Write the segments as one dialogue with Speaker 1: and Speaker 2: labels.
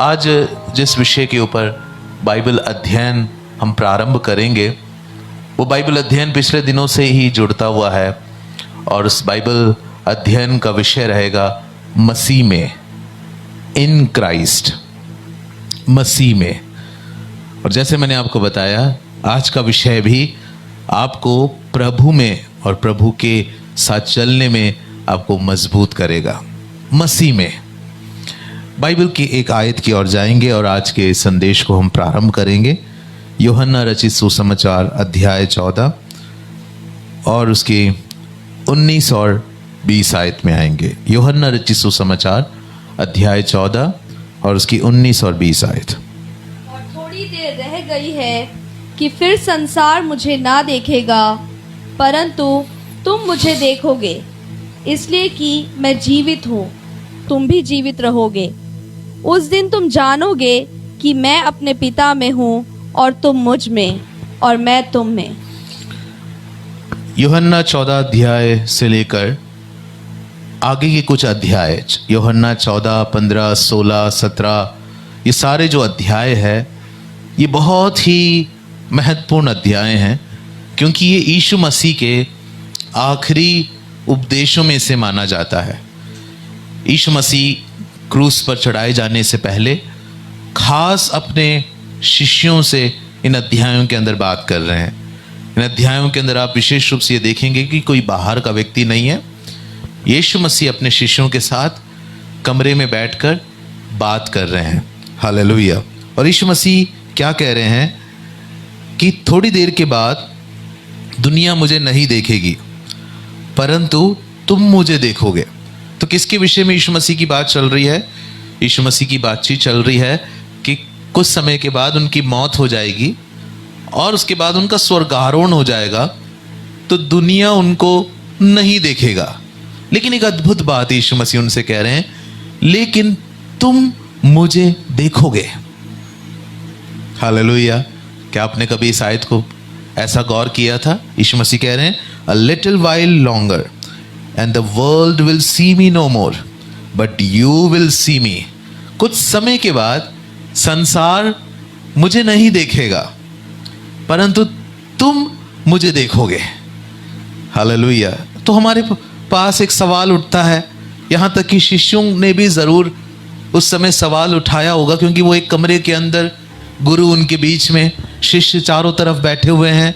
Speaker 1: आज जिस विषय के ऊपर बाइबल अध्ययन हम प्रारंभ करेंगे वो बाइबल अध्ययन पिछले दिनों से ही जुड़ता हुआ है और उस बाइबल अध्ययन का विषय रहेगा मसीह में, इन क्राइस्ट, मसीह में। और जैसे मैंने आपको बताया आज का विषय भी आपको प्रभु में और प्रभु के साथ चलने में आपको मजबूत करेगा। मसीह में बाइबल की एक आयत की ओर जाएंगे और आज के संदेश को हम प्रारंभ करेंगे। यूहन्ना रचित सुसमाचार अध्याय 14 और उसकी 19 और 20 आयत में आएंगे। यूहन्ना रचित सुसमाचार अध्याय 14 और उसकी 19 और 20 आयत।
Speaker 2: और थोड़ी देर रह गई है कि फिर संसार मुझे ना देखेगा, परंतु तुम मुझे देखोगे, इसलिए कि मैं जीवित हूँ, तुम भी जीवित रहोगे। उस दिन तुम जानोगे कि मैं अपने पिता में हूँ और तुम मुझ में और मैं तुम में।
Speaker 1: यूहन्ना 14 अध्याय से लेकर आगे के कुछ अध्याय, यूहन्ना 14, 15, 16, 17, ये सारे जो अध्याय है ये बहुत ही महत्वपूर्ण अध्याय हैं, क्योंकि ये यीशु मसीह के आखिरी उपदेशों में से माना जाता है। यीशु मसीह क्रूस पर चढ़ाए जाने से पहले खास अपने शिष्यों से इन अध्यायों के अंदर बात कर रहे हैं। इन अध्यायों के अंदर आप विशेष रूप से ये देखेंगे कि कोई बाहर का व्यक्ति नहीं है। यीशु मसीह अपने शिष्यों के साथ कमरे में बैठकर बात कर रहे हैं। हालेलुया। और यीशु मसीह क्या कह रहे हैं कि थोड़ी देर के बाद दुनिया मुझे नहीं देखेगी, परंतु तुम मुझे देखोगे। तो किसके विषय में यीशु मसीह की बात चल रही है? यीशु मसीह की बातचीत चल रही है कि कुछ समय के बाद उनकी मौत हो जाएगी और उसके बाद उनका स्वर्गारोहण हो जाएगा, तो दुनिया उनको नहीं देखेगा। लेकिन एक अद्भुत बात यीशु मसीह उनसे कह रहे हैं, लेकिन तुम मुझे देखोगे। हालेलुया। क्या आपने कभी इस आयत को ऐसा गौर किया था? यीशु मसीह कह रहे हैं, a little while longer and the world will see me no more, but you will see me। कुछ समय के बाद संसार मुझे नहीं देखेगा, परंतु तुम मुझे देखोगे। हालेलुया। तो हमारे पास एक सवाल उठता है, यहाँ तक कि शिष्यों ने भी ज़रूर उस समय सवाल उठाया होगा, क्योंकि वो एक कमरे के अंदर, गुरु उनके बीच में, शिष्य चारों तरफ बैठे हुए हैं।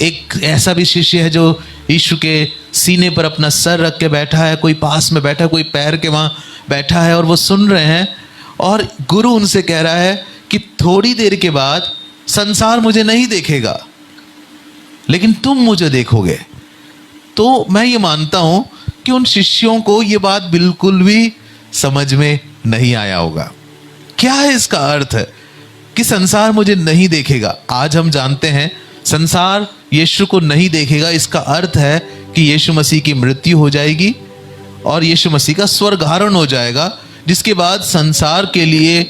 Speaker 1: एक ऐसा भी शिष्य है जो यीशु के सीने पर अपना सर रख के बैठा है, कोई पास में बैठा, कोई पैर के वहाँ बैठा है और वो सुन रहे हैं। और गुरु उनसे कह रहा है कि थोड़ी देर के बाद संसार मुझे नहीं देखेगा, लेकिन तुम मुझे देखोगे। तो मैं ये मानता हूँ कि उन शिष्यों को ये बात बिल्कुल भी समझ में नहीं आया होगा। क्या है इसका अर्थ कि संसार मुझे नहीं देखेगा? आज हम जानते हैं संसार यीशु को नहीं देखेगा। इसका अर्थ है कि यीशु मसीह की मृत्यु हो जाएगी और यीशु मसीह का स्वर्गारोहण हो जाएगा, जिसके बाद संसार के लिए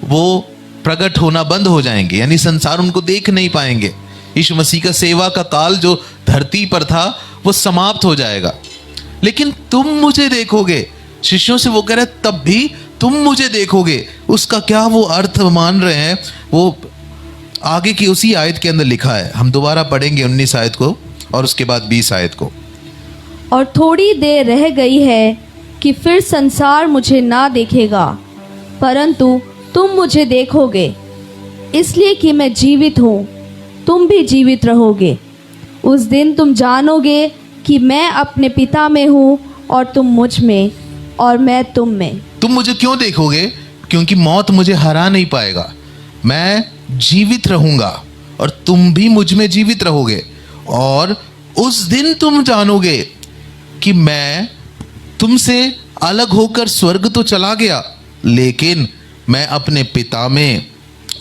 Speaker 1: वो प्रकट होना बंद हो जाएंगे, यानी संसार उनको देख नहीं पाएंगे। यीशु मसीह का सेवा का काल जो धरती पर था वो समाप्त हो जाएगा। लेकिन तुम मुझे देखोगे, शिष्यों से वो कह रहे तब भी तुम मुझे देखोगे। उसका क्या वो अर्थ मान रहे हैं, वो आगे की उसी आयत के अंदर लिखा है। हम दोबारा पढ़ेंगे 19 आयत को और उसके बाद 20 आयत को।
Speaker 2: और थोड़ी देर रह गई है कि फिर संसार मुझे ना देखेगा, परंतु तुम मुझे देखोगे, इसलिए कि मैं जीवित हूँ, तुम भी जीवित रहोगे। उस दिन तुम जानोगे कि मैं अपने पिता में हूँ और तुम मुझ में और मैं तुम में।
Speaker 1: तुम मुझे क्यों देखोगे? क्योंकि मौत मुझे हरा नहीं पाएगा। मैं जीवित रहूंगा और तुम भी मुझ में जीवित रहोगे। और उस दिन तुम जानोगे कि मैं तुमसे अलग होकर स्वर्ग तो चला गया, लेकिन मैं अपने पिता में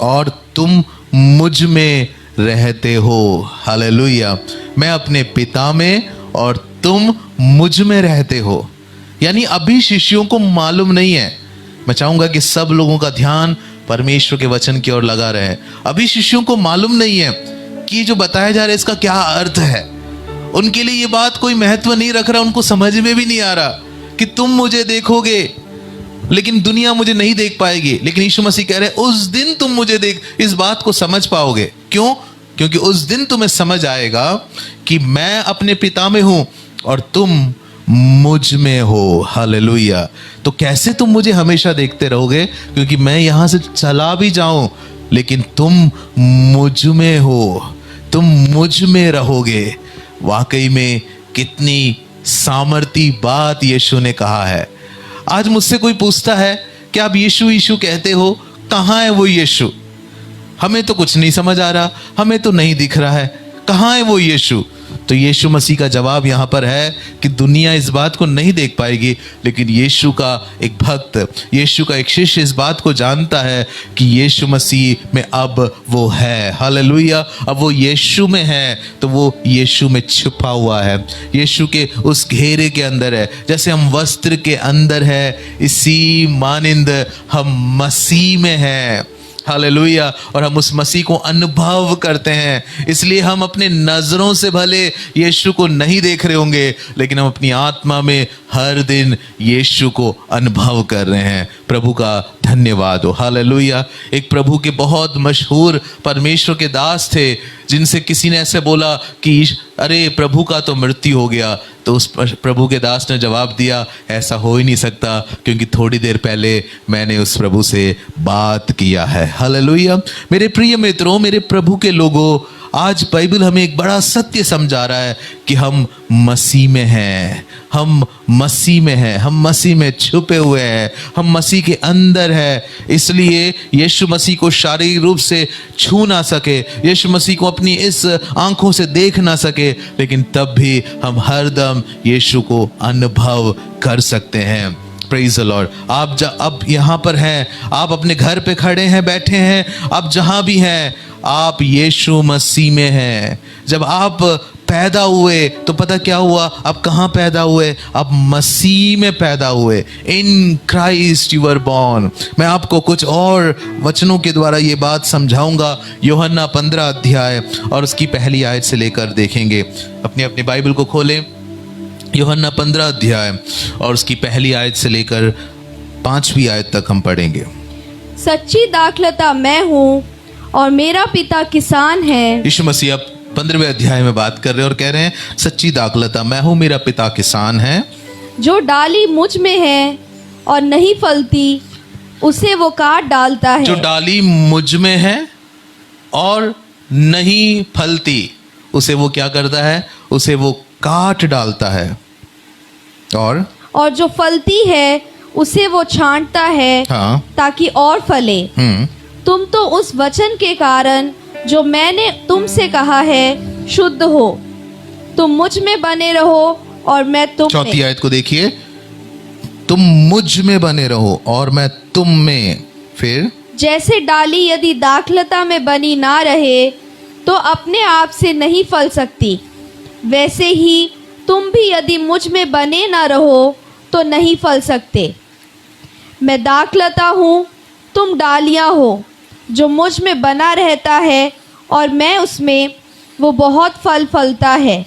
Speaker 1: और तुम मुझ में रहते हो। हालेलुया। मैं अपने पिता में और तुम मुझ में रहते हो। यानी अभी शिष्यों को मालूम नहीं है। मैं चाहूंगा कि सब लोगों का ध्यान परमेश्वर के वचन की ओर लगा रहे। अभी शिष्यों को मालूम नहीं है कि जो बताया जा रहा है इसका क्या अर्थ है। उनके लिए ये बात कोई महत्व नहीं रख रहा, उनको समझ में भी नहीं आ रहा कि तुम मुझे देखोगे। लेकिन दुनिया मुझे नहीं देख पाएगी। लेकिन यीशु मसीह कह रहे हैं उस दिन तुम मुझे देख, इस बात को समझ पाओगे। क्यों? क्योंकि उस दिन तुम्हें समझ आएगा कि मैं अपने पिता में हूं और तुम मुझ में हो। हालेलुया। तो कैसे तुम मुझे हमेशा देखते रहोगे? क्योंकि मैं यहां से चला भी जाऊं लेकिन तुम मुझ में हो, तुम मुझ में रहोगे। वाकई में कितनी सामर्थी बात यीशु ने कहा है। आज मुझसे कोई पूछता है कि आप यीशु यीशु कहते हो, कहाँ है वो यीशु? हमें तो कुछ नहीं समझ आ रहा, हमें तो नहीं दिख रहा है, कहाँ है वो यीशु? तो यीशु मसीह का जवाब यहाँ पर है कि दुनिया इस बात को नहीं देख पाएगी, लेकिन यीशु का एक भक्त, यीशु का एक शिष्य इस बात को जानता है कि यीशु मसीह में अब वो है। हालेलुया। अब वो यीशु में है तो वो यीशु में छुपा हुआ है, यीशु के उस घेरे के अंदर है। जैसे हम वस्त्र के अंदर है, इसी मानिंद हम मसीह में हैं। हालेलुया। और हम उस मसीह को अनुभव करते हैं। इसलिए हम अपने नजरों से भले यीशु को नहीं देख रहे होंगे, लेकिन हम अपनी आत्मा में हर दिन यीशु को अनुभव कर रहे हैं। प्रभु का धन्यवाद हो। हालेलुया। एक प्रभु के बहुत मशहूर परमेश्वर के दास थे, जिनसे किसी ने ऐसे बोला कि अरे प्रभु का तो मृत्यु हो गया। तो उस प्रभु के दास ने जवाब दिया, ऐसा हो ही नहीं सकता, क्योंकि थोड़ी देर पहले मैंने उस प्रभु से बात किया है। हालेलुया। मेरे प्रिय मित्रों, मेरे प्रभु के लोगों, आज बाइबल हमें एक बड़ा सत्य समझा रहा है कि हम मसीह में हैं, हम मसीह में हैं, हम मसीह में छुपे हुए हैं, हम मसीह के अंदर हैं। इसलिए यीशु मसीह को शारीरिक रूप से छू ना सके, यीशु मसीह को अपनी इस आंखों से देख ना सके, लेकिन तब भी हम हरदम यीशु को अनुभव कर सकते हैं। Praise the Lord. आप अब यहाँ पर हैं, आप अपने घर पे खड़े हैं, बैठे हैं, आप जहाँ भी हैं, आप यीशु मसीह में हैं। जब आप पैदा हुए तो पता क्या हुआ? आप कहाँ पैदा हुए? आप मसीह में पैदा हुए। In Christ you were born. मैं आपको कुछ और वचनों के द्वारा ये बात समझाऊंगा। यूहन्ना 15 अध्याय और उसकी पहली आयत से लेकर देखेंगे। अपनी बाइबल को खोलें। यूहन्ना 15 अध्याय और उसकी पहली आयत से लेकर 5वीं आयत तक हम पढ़ेंगे।
Speaker 2: सच्ची दाखलता मैं हूँ और मेरा पिता किसान है।
Speaker 1: यीशु मसीह अब 15वें अध्याय में बात कर रहे हैं और कह रहे हैं, सच्ची दाखलता मैं हूँ, मेरा पिता किसान है।
Speaker 2: जो डाली मुझ में है और नहीं फलती, उसे वो काट डालता है।
Speaker 1: जो डाली मुझ में है और नहीं फलती, उसे वो क्या करता है? उसे वो काट डालता है। और
Speaker 2: जो फलती है उसे वो छांटता है,
Speaker 1: हाँ,
Speaker 2: ताकि और फले। तुम तो उस वचन के कारण जो मैंने तुमसे कहा है शुद्ध हो। तुम मुझ में बने रहो और मैं तुम में।
Speaker 1: 4थी आयत को देखिए, तुम मुझ में बने रहो और मैं तुम में। फिर
Speaker 2: जैसे डाली यदि दाखलता में बनी ना रहे तो अपने आप से नहीं फल सकती, वैसे ही तुम भी यदि मुझ में बने ना रहो तो नहीं फल सकते। मैं दाखलता हूँ, तुम डालियाँ हो। जो मुझ में बना रहता है और मैं उसमें, वो बहुत फल फलता है,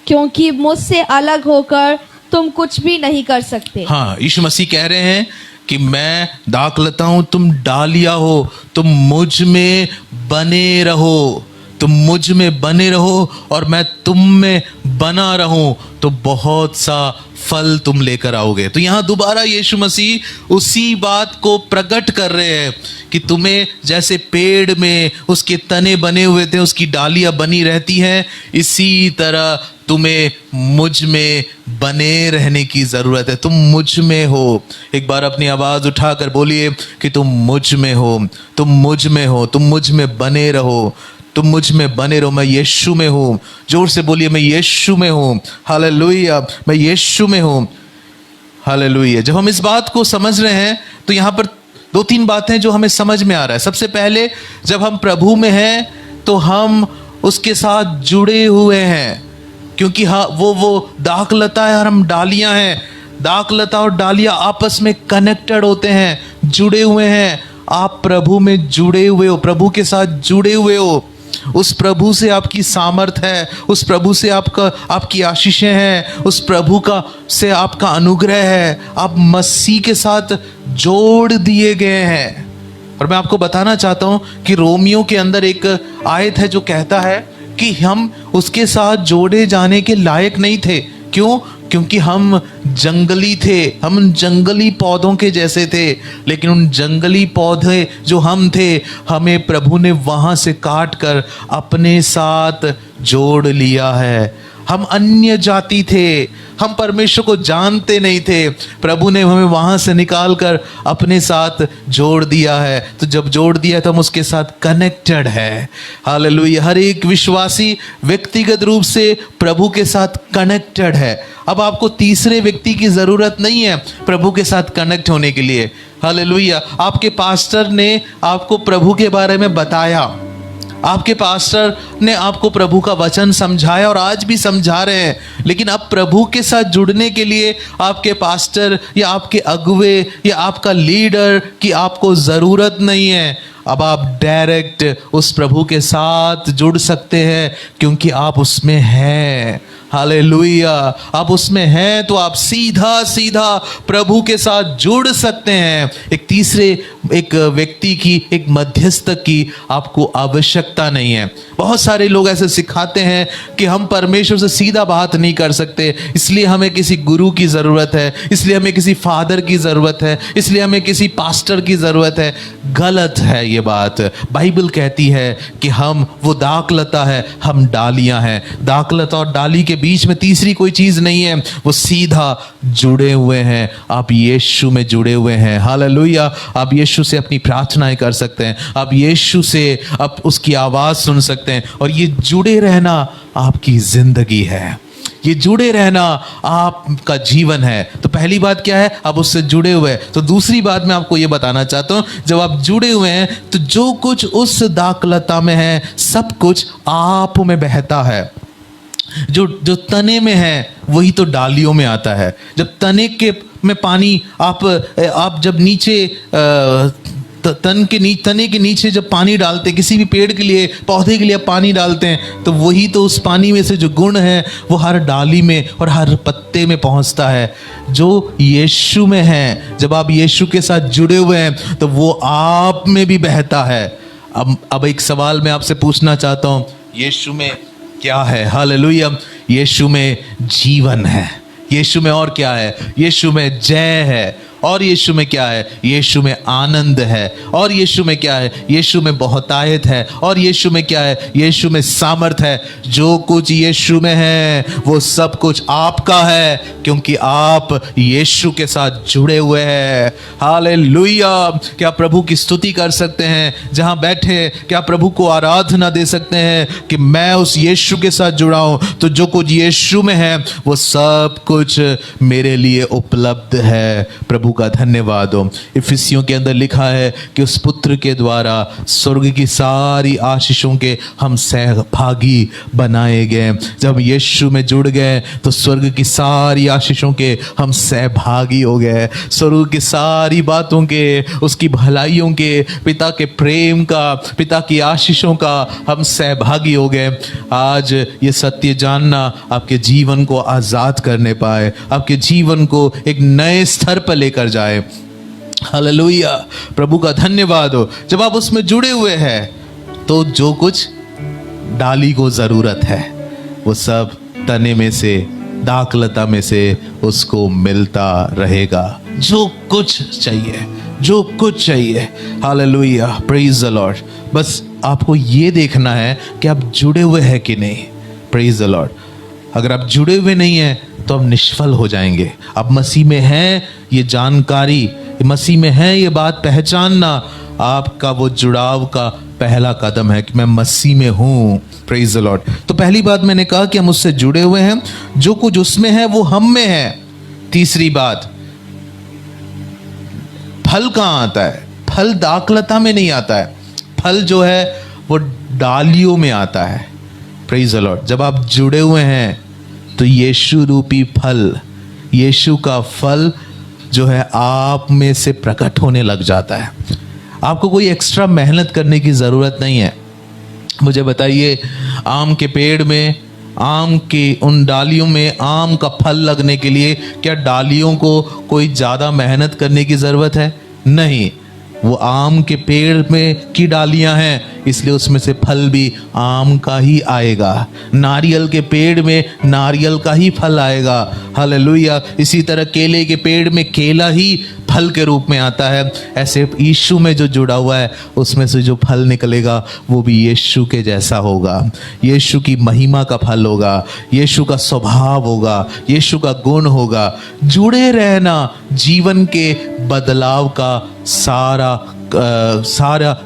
Speaker 2: क्योंकि मुझसे अलग होकर तुम कुछ भी नहीं कर सकते।
Speaker 1: हाँ, यीशु मसीह कह रहे हैं कि मैं दाखलता हूँ, तुम डालियाँ हो, तुम मुझ में बने रहो, तुम मुझ में बने रहो और मैं तुम में बना रहूं, तो बहुत सा फल तुम लेकर आओगे। तो यहाँ दोबारा यीशु मसीह उसी बात को प्रकट कर रहे हैं कि तुम्हें जैसे पेड़ में उसके तने बने हुए थे, उसकी डालियां बनी रहती हैं, इसी तरह तुम्हें मुझ में बने रहने की जरूरत है। तुम मुझ में हो। एक बार अपनी आवाज उठाकर बोलिए कि तुम मुझ में हो, तुम मुझ में हो, तुम मुझ में बने रहो, तुम मुझ में बने रहो। मैं यीशु में हूँ। जोर से बोलिए, मैं यीशु में हूँ। हालेलुया, मैं यीशु में हूँ। हालेलुया। जब हम इस बात को समझ रहे हैं तो यहाँ पर 2-3 बातें जो हमें समझ में आ रहा है। सबसे पहले, जब हम प्रभु में हैं तो हम उसके साथ जुड़े हुए हैं, क्योंकि हाँ वो दाखलता है और हम डालियाँ हैं। दाखलता और डालियाँ आपस में कनेक्टेड होते हैं, जुड़े हुए हैं। आप प्रभु में जुड़े हुए हो, प्रभु के साथ जुड़े हुए हो। उस प्रभु से आपकी सामर्थ है, उस प्रभु से आपकी आशीषें हैं, उस प्रभु से आपका अनुग्रह है। आप मसीह के साथ जोड़ दिए गए हैं। और मैं आपको बताना चाहता हूं कि रोमियो के अंदर एक आयत है जो कहता है कि हम उसके साथ जोड़े जाने के लायक नहीं थे। क्यों? क्योंकि हम जंगली थे, हम जंगली पौधों के जैसे थे। लेकिन उन जंगली पौधे जो हम थे, हमें प्रभु ने वहां से काट कर अपने साथ जोड़ लिया है। हम अन्य जाति थे, हम परमेश्वर को जानते नहीं थे, प्रभु ने हमें वहां से निकाल कर अपने साथ जोड़ दिया है। तो जब जोड़ दिया तो हम उसके साथ कनेक्टेड है। हालेलुया। हर एक विश्वासी व्यक्तिगत रूप से प्रभु के साथ कनेक्टेड है। अब आपको तीसरे व्यक्ति की जरूरत नहीं है प्रभु के साथ कनेक्ट होने के लिए। हालेलुया। आपके पास्टर ने आपको प्रभु के बारे में बताया, आपके पास्टर ने आपको प्रभु का वचन समझाया और आज भी समझा रहे हैं। लेकिन अब प्रभु के साथ जुड़ने के लिए आपके पास्टर या आपके अगुवे या आपका लीडर की आपको ज़रूरत नहीं है। अब आप डायरेक्ट उस प्रभु के साथ जुड़ सकते हैं क्योंकि आप उसमें हैं। हालेलुया। आप उसमें हैं तो आप सीधा सीधा प्रभु के साथ जुड़ सकते हैं। एक व्यक्ति की, एक मध्यस्थक की आपको आवश्यकता नहीं है। बहुत सारे लोग ऐसे सिखाते हैं कि हम परमेश्वर से सीधा बात नहीं कर सकते, इसलिए हमें किसी गुरु की ज़रूरत है, इसलिए हमें किसी फादर की ज़रूरत है, इसलिए हमें किसी पास्टर की ज़रूरत है। गलत है ये बात। बाइबल कहती है कि हम वो दाखलता है, हम डालियां हैं। दाखलता और डाली के बीच में तीसरी कोई चीज नहीं है, वो सीधा जुड़े हुए हैं। आप यीशु में जुड़े हुए हैं। हालेलुया। आप यीशु से अपनी प्रार्थनाएं कर सकते हैं, आप यीशु से आप उसकी आवाज सुन सकते हैं। और ये जुड़े रहना आपकी जिंदगी है, ये जुड़े रहना आपका जीवन है। तो पहली बात क्या है? आप उससे जुड़े हुए हैं। तो दूसरी बात मैं आपको ये बताना चाहता हूं, जब आप जुड़े हुए हैं तो जो कुछ उस दाखलता में है सब कुछ आप में बहता है। जो तने में है वही तो डालियों में आता है। जब तने के में पानी आप जब नीचे तने के नीचे जब पानी डालते, किसी भी पेड़ के लिए, पौधे के लिए पानी डालते हैं, तो वही तो उस पानी में से जो गुण है वो हर डाली में और हर पत्ते में पहुंचता है। जो यीशु में है, जब आप यीशु के साथ जुड़े हुए हैं तो वो आप में भी बहता है। अब एक सवाल मैं आपसे पूछना चाहता हूं, यीशु में क्या है? हालेलुया। यीशु में जीवन है। यीशु में और क्या है? यीशु में जय है। और यीशु में क्या है? यीशु में आनंद है। और यीशु में क्या है? यीशु में बहुतायत है। और यीशु में क्या है? यीशु में सामर्थ है। जो कुछ यीशु में है वो सब कुछ आपका है, क्योंकि आप यीशु के साथ जुड़े हुए हैं। हालेलुया। क्या प्रभु की स्तुति कर सकते हैं जहां बैठे? क्या प्रभु को आराधना दे सकते हैं कि मैं उस यीशु के साथ जुड़ा हूं, तो जो कुछ यीशु में है वो सब कुछ मेरे लिए उपलब्ध है। प्रभु का धन्यवाद हो। इफिसियों के अंदर लिखा है कि उस पुत्र के द्वारा स्वर्ग की सारी आशीषों के हम सहभागी बनाए गए। जब यीशु में जुड़ गए तो स्वर्ग की सारी आशीषों के हम सहभागी हो गए। स्वर्ग की सारी बातों के, उसकी भलाइयों के, पिता के प्रेम का, पिता की आशीषों का हम सहभागी हो गए। आज ये सत्य जानना आपके जीवन को आजाद करने पाए, आपके जीवन को एक नए स्तर पर लेकर जाए। हालेलुया। प्रभु का धन्यवाद हो। जब आप उसमें जुड़े हुए हैं तो जो कुछ डाली को जरूरत है वो सब तने में से, दाखलता में से उसको मिलता रहेगा। जो कुछ चाहिए, जो कुछ चाहिए। हालेलुया। Praise the Lord. बस आपको ये देखना है कि आप जुड़े हुए हैं कि नहीं। Praise the Lord. अगर आप जुड़े हुए नहीं हैं तो आप निष्फल हो जाएंगे। आप मसीह में हैं, ये जानकारी, मसीह में है ये बात पहचानना आपका वो जुड़ाव का पहला कदम है कि मैं मसीह में हूं। Praise the Lord. तो पहली बात मैंने कहा कि हम उससे जुड़े हुए हैं, जो कुछ उसमें है वो हम में है। तीसरी बात, फल कहां आता है? फल दाखलता में नहीं आता है, फल जो है वो डालियों में आता है। Praise the Lord. जब आप जुड़े हुए हैं तो यीशु रूपी फल, यीशु का फल जो है आप में से प्रकट होने लग जाता है। आपको कोई एक्स्ट्रा मेहनत करने की ज़रूरत नहीं है। मुझे बताइए, आम के पेड़ में, आम की उन डालियों में आम का फल लगने के लिए क्या डालियों को कोई ज़्यादा मेहनत करने की ज़रूरत है? नहीं, वो आम के पेड़ में की डालियां हैं, इसलिए उसमें से फल भी आम का ही आएगा। नारियल के पेड़ में नारियल का ही फल आएगा। हालेलुया। इसी तरह केले के पेड़ में केला ही फल के रूप में आता है। ऐसे यीशु में जो जुड़ा हुआ है, उसमें से जो फल निकलेगा वो भी यीशु के जैसा होगा। यीशु की महिमा का फल होगा, यीशु का स्वभाव होगा, यीशु का गुण होगा। जुड़े रहना जीवन के बदलाव का सारा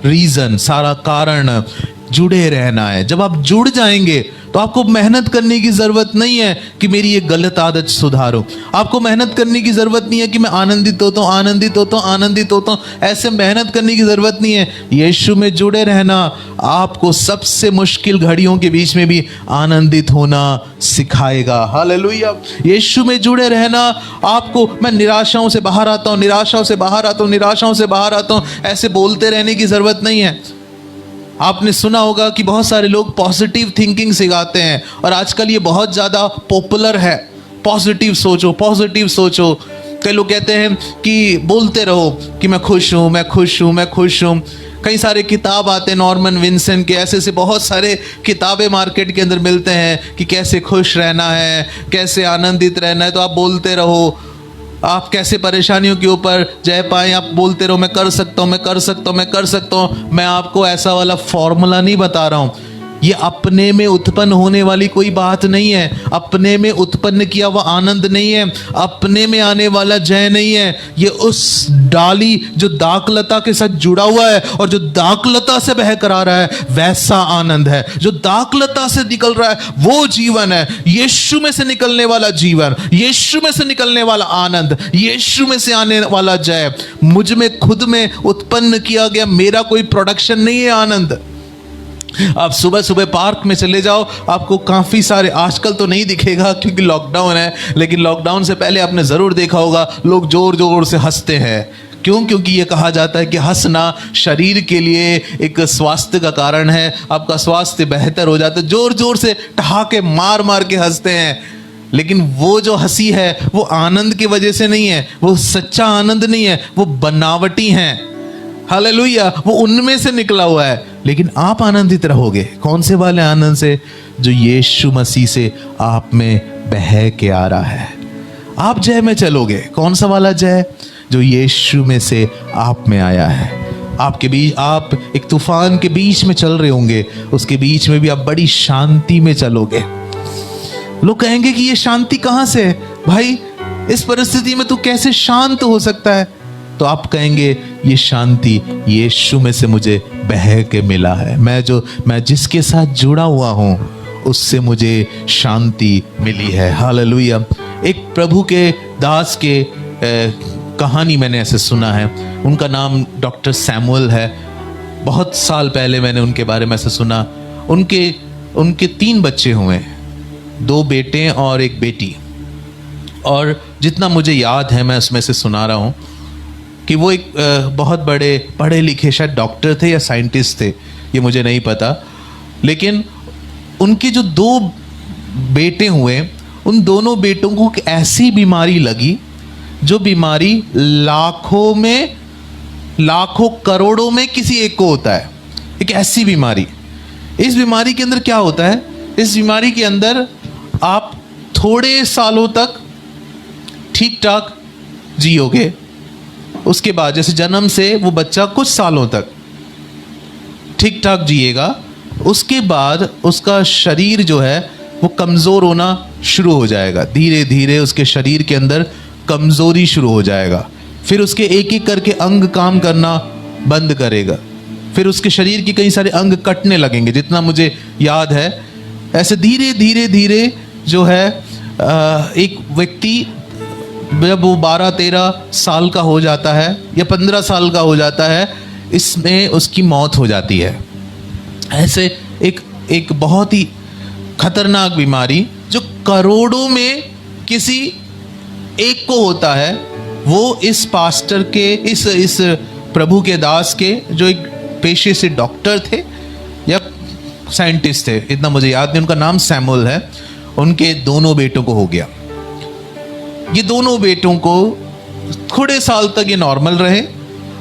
Speaker 1: रीजन, सारा कारण जुड़े रहना है। जब आप जुड़ जाएंगे तो आपको मेहनत करने की जरूरत नहीं है कि मेरी ये गलत आदत सुधारो। आपको मेहनत करने की जरूरत नहीं है कि मैं आनंदित होता हूँ, आनंदित होता हूँ, आनंदित होता हूँ। ऐसे मेहनत करने की जरूरत नहीं है। यीशु में जुड़े रहना आपको सबसे मुश्किल घड़ियों के बीच में भी आनंदित होना सिखाएगा। हालेलुया। यीशु में जुड़े रहना आपको, मैं निराशाओं से बाहर आता हूँ, निराशाओं से बाहर आता हूँ, निराशाओं से बाहर आता हूँ, ऐसे बोलते रहने की जरूरत नहीं है। आपने सुना होगा कि बहुत सारे लोग पॉजिटिव थिंकिंग सिखाते हैं और आजकल ये बहुत ज़्यादा पॉपुलर है। पॉजिटिव सोचो, पॉजिटिव सोचो। कई लोग कहते हैं कि बोलते रहो कि मैं खुश हूँ, मैं खुश हूँ, मैं खुश हूँ। कई सारे किताब आते हैं नॉर्मन विंसेंट के, ऐसे बहुत सारे किताबें मार्केट के अंदर मिलते हैं कि कैसे खुश रहना है, कैसे आनंदित रहना है। तो आप बोलते रहो, आप कैसे परेशानियों के ऊपर जय पाएं, आप बोलते रहो मैं कर सकता हूँ, मैं कर सकता हूँ, मैं कर सकता हूँ। मैं आपको ऐसा वाला फॉर्मूला नहीं बता रहा हूँ। ये अपने में उत्पन्न होने वाली कोई बात नहीं है, अपने में उत्पन्न किया हुआ आनंद नहीं है, अपने में आने वाला जय नहीं है। ये उस डाली जो दाखलता के साथ जुड़ा हुआ है और जो दाखलता से बह कर आ रहा है, वैसा आनंद है। जो दाखलता से निकल रहा है वो जीवन है। यीशु में से निकलने वाला जीवन, यीशु में से निकलने वाला आनंद, यीशु में से आने वाला जय, मुझ में खुद में उत्पन्न किया गया, मेरा कोई प्रोडक्शन नहीं है आनंद। आप सुबह सुबह पार्क में चले जाओ, आपको काफ़ी सारे, आजकल तो नहीं दिखेगा क्योंकि लॉकडाउन है, लेकिन लॉकडाउन से पहले आपने ज़रूर देखा होगा लोग ज़ोर ज़ोर से हंसते हैं। क्यों? क्योंकि ये कहा जाता है कि हंसना शरीर के लिए एक स्वास्थ्य का कारण है। आपका स्वास्थ्य बेहतर हो जाता है। ज़ोर ज़ोर से ठहाके मार मार के हंसते हैं, लेकिन वो जो हंसी है वो आनंद की वजह से नहीं है, वो सच्चा आनंद नहीं है, वो बनावटी है। हालेलुया। वो उनमें से निकला हुआ है। लेकिन आप आनंदित रहोगे कौन से वाले आनंद से? जो यीशु मसीह से आप में बह के आ रहा है। आप जय में चलोगे। कौन सा वाला जय? जो यीशु में से आप में आया है। आपके बीच, आप एक तूफान के बीच में चल रहे होंगे, उसके बीच में भी आप बड़ी शांति में चलोगे। लोग कहेंगे कि ये शांति कहाँ से है भाई, इस परिस्थिति में तू कैसे शांत हो सकता है? तो आप कहेंगे ये शांति यीशु में से मुझे बह के मिला है। मैं जिसके साथ जुड़ा हुआ हूँ उससे मुझे शांति मिली है। हालेलुया। एक प्रभु के दास के कहानी मैंने ऐसे सुना है। उनका नाम डॉक्टर सैमुअल है। बहुत साल पहले मैंने उनके बारे में ऐसे सुना। उनके 3 बच्चे हुए, 2 बेटे और 1 बेटी। और जितना मुझे याद है मैं उसमें से सुना रहा हूँ कि वो एक बहुत बड़े पढ़े लिखे शायद डॉक्टर थे या साइंटिस्ट थे, ये मुझे नहीं पता। लेकिन उनके जो 2 बेटे हुए, उन दोनों बेटों को एक ऐसी बीमारी लगी जो बीमारी लाखों करोड़ों में किसी एक को होता है। एक ऐसी बीमारी। इस बीमारी के अंदर क्या होता है? इस बीमारी के अंदर आप थोड़े सालों तक ठीक ठाक जियोगे, उसके बाद जैसे जन्म से वो बच्चा कुछ सालों तक ठीक ठाक जिएगा, उसके बाद उसका शरीर जो है वो कमज़ोर होना शुरू हो जाएगा। धीरे धीरे उसके शरीर के अंदर कमज़ोरी शुरू हो जाएगा। फिर उसके एक एक करके अंग काम करना बंद करेगा। फिर उसके शरीर के कई सारे अंग कटने लगेंगे, जितना मुझे याद है। ऐसे धीरे धीरे धीरे जो है एक व्यक्ति जब वो 12-13 साल का हो जाता है या 15 साल का हो जाता है, इसमें उसकी मौत हो जाती है। ऐसे एक बहुत ही खतरनाक बीमारी जो करोड़ों में किसी एक को होता है, वो इस पास्टर के, इस प्रभु के दास के, जो एक पेशे से डॉक्टर थे या साइंटिस्ट थे, इतना मुझे याद नहीं, उनका नाम सैमुअल है। उनके दोनों बेटों को हो गया। ये दोनों बेटों को थोड़े साल तक ये नॉर्मल रहे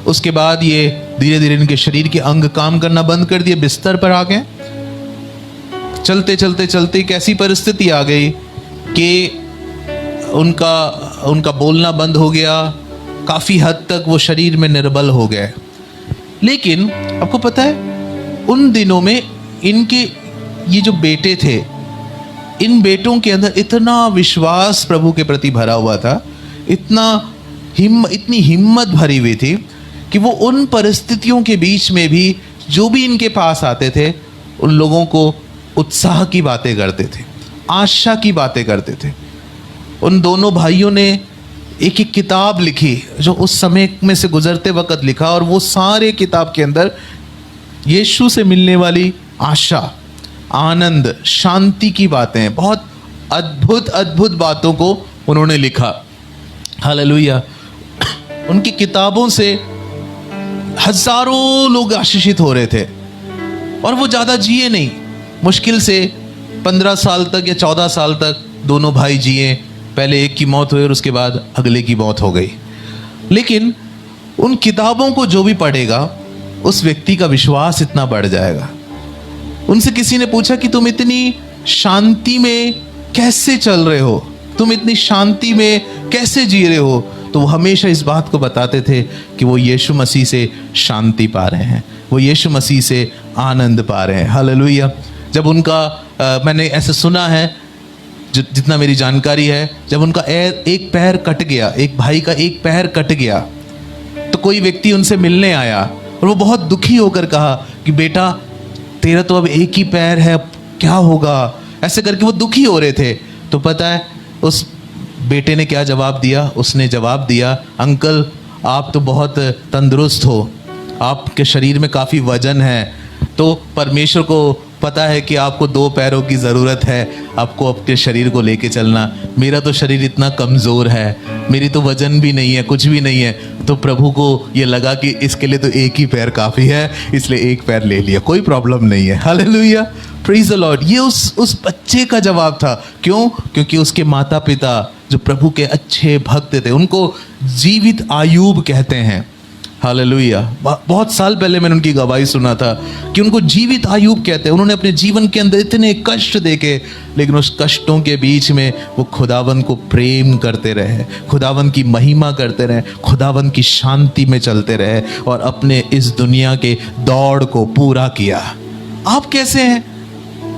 Speaker 1: उसके बाद ये धीरे धीरे इनके शरीर के अंग काम करना बंद कर दिए, बिस्तर पर आ गए। चलते चलते चलते एक ऐसी परिस्थिति आ गई कि उनका बोलना बंद हो गया, काफ़ी हद तक वो शरीर में निर्बल हो गए। लेकिन आपको पता है उन दिनों में इनके ये जो बेटे थे, इन बेटों के अंदर इतना विश्वास प्रभु के प्रति भरा हुआ था, इतनी हिम्मत भरी हुई थी कि वो उन परिस्थितियों के बीच में भी जो भी इनके पास आते थे उन लोगों को उत्साह की बातें करते थे, आशा की बातें करते थे। उन दोनों भाइयों ने एक एक किताब लिखी जो उस समय में से गुजरते वक्त लिखा, और वो सारे किताब के अंदर यीशु से मिलने वाली आशा, आनंद, शांति की बातें, बहुत अद्भुत अद्भुत बातों को उन्होंने लिखा। हालेलुया। उनकी किताबों से हजारों लोग आशीषित हो रहे थे, और वो ज़्यादा जिए नहीं, मुश्किल से 15 साल तक या 14 साल तक दोनों भाई जिए। पहले एक की मौत हुई और उसके बाद अगले की मौत हो गई। लेकिन उन किताबों को जो भी पढ़ेगा उस व्यक्ति का विश्वास इतना बढ़ जाएगा। उनसे किसी ने पूछा कि तुम इतनी शांति में कैसे चल रहे हो, तुम इतनी शांति में कैसे जी रहे हो? तो वो हमेशा इस बात को बताते थे कि वो यीशु मसीह से शांति पा रहे हैं, वो यीशु मसीह से आनंद पा रहे हैं। हालेलुया। जब उनका मैंने ऐसे सुना है, जितना मेरी जानकारी है, जब उनका एक पैर कट गया, एक भाई का एक पैर कट गया, तो कोई व्यक्ति उनसे मिलने आया और वो बहुत दुखी होकर कहा कि बेटा तेरा तो अब एक ही पैर है, अब क्या होगा? ऐसे करके वो दुखी हो रहे थे। तो पता है उस बेटे ने क्या जवाब दिया? उसने जवाब दिया, अंकल आप तो बहुत तंदुरुस्त हो, आपके शरीर में काफ़ी वजन है, तो परमेश्वर को पता है कि आपको 2 पैरों की ज़रूरत है, आपको अपने शरीर को लेके चलना। मेरा तो शरीर इतना कमज़ोर है, मेरी तो वजन भी नहीं है, कुछ भी नहीं है। तो प्रभु को ये लगा कि इसके लिए तो एक ही पैर काफ़ी है, इसलिए एक पैर ले लिया, कोई प्रॉब्लम नहीं है। Hallelujah, praise the Lord. ये उस बच्चे का जवाब था। क्यों? क्योंकि उसके माता पिता जो प्रभु के अच्छे भक्त थे, उनको जीवित आयूब कहते हैं। हालेलुया। बहुत साल पहले मैंने उनकी गवाही सुना था कि उनको जीवित आयूब कहते हैं। उन्होंने अपने जीवन के अंदर इतने कष्ट देखे, लेकिन उस कष्टों के बीच में वो खुदावन को प्रेम करते रहे, खुदावन की महिमा करते रहे, खुदावन की शांति में चलते रहे और अपने इस दुनिया के दौड़ को पूरा किया। आप कैसे हैं?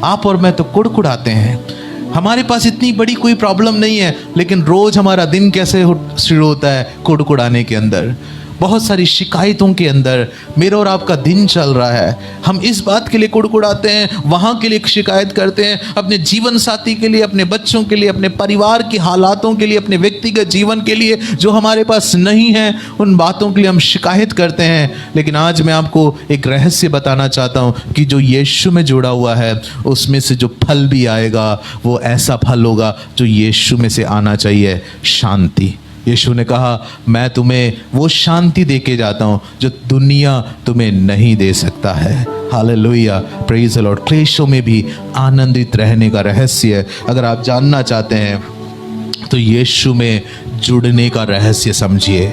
Speaker 1: आप और मैं तो कुड़कुड़ाते हैं। हमारे पास इतनी बड़ी कोई प्रॉब्लम नहीं है, लेकिन रोज हमारा दिन कैसे शुरू होता है? कुड़कुड़ाने के अंदर, बहुत सारी शिकायतों के अंदर मेरा और आपका दिन चल रहा है। हम इस बात के लिए कुड़कुड़ाते हैं, वहाँ के लिए शिकायत करते हैं, अपने जीवन साथी के लिए, अपने बच्चों के लिए, अपने परिवार की हालातों के लिए, अपने व्यक्तिगत जीवन के लिए जो हमारे पास नहीं है, उन बातों के लिए हम शिकायत करते हैं। लेकिन आज मैं आपको एक रहस्य बताना चाहता हूँ कि जो यीशु में जुड़ा हुआ है, उसमें से जो फल भी आएगा वो ऐसा फल होगा जो यीशु में से आना चाहिए, शांति। यीशु ने कहा, मैं तुम्हें वो शांति देके जाता हूँ जो दुनिया तुम्हें नहीं दे सकता है। Hallelujah, praise the Lord. क्लेशों में भी आनंदित रहने का रहस्य अगर आप जानना चाहते हैं तो यीशु में जुड़ने का रहस्य समझिए।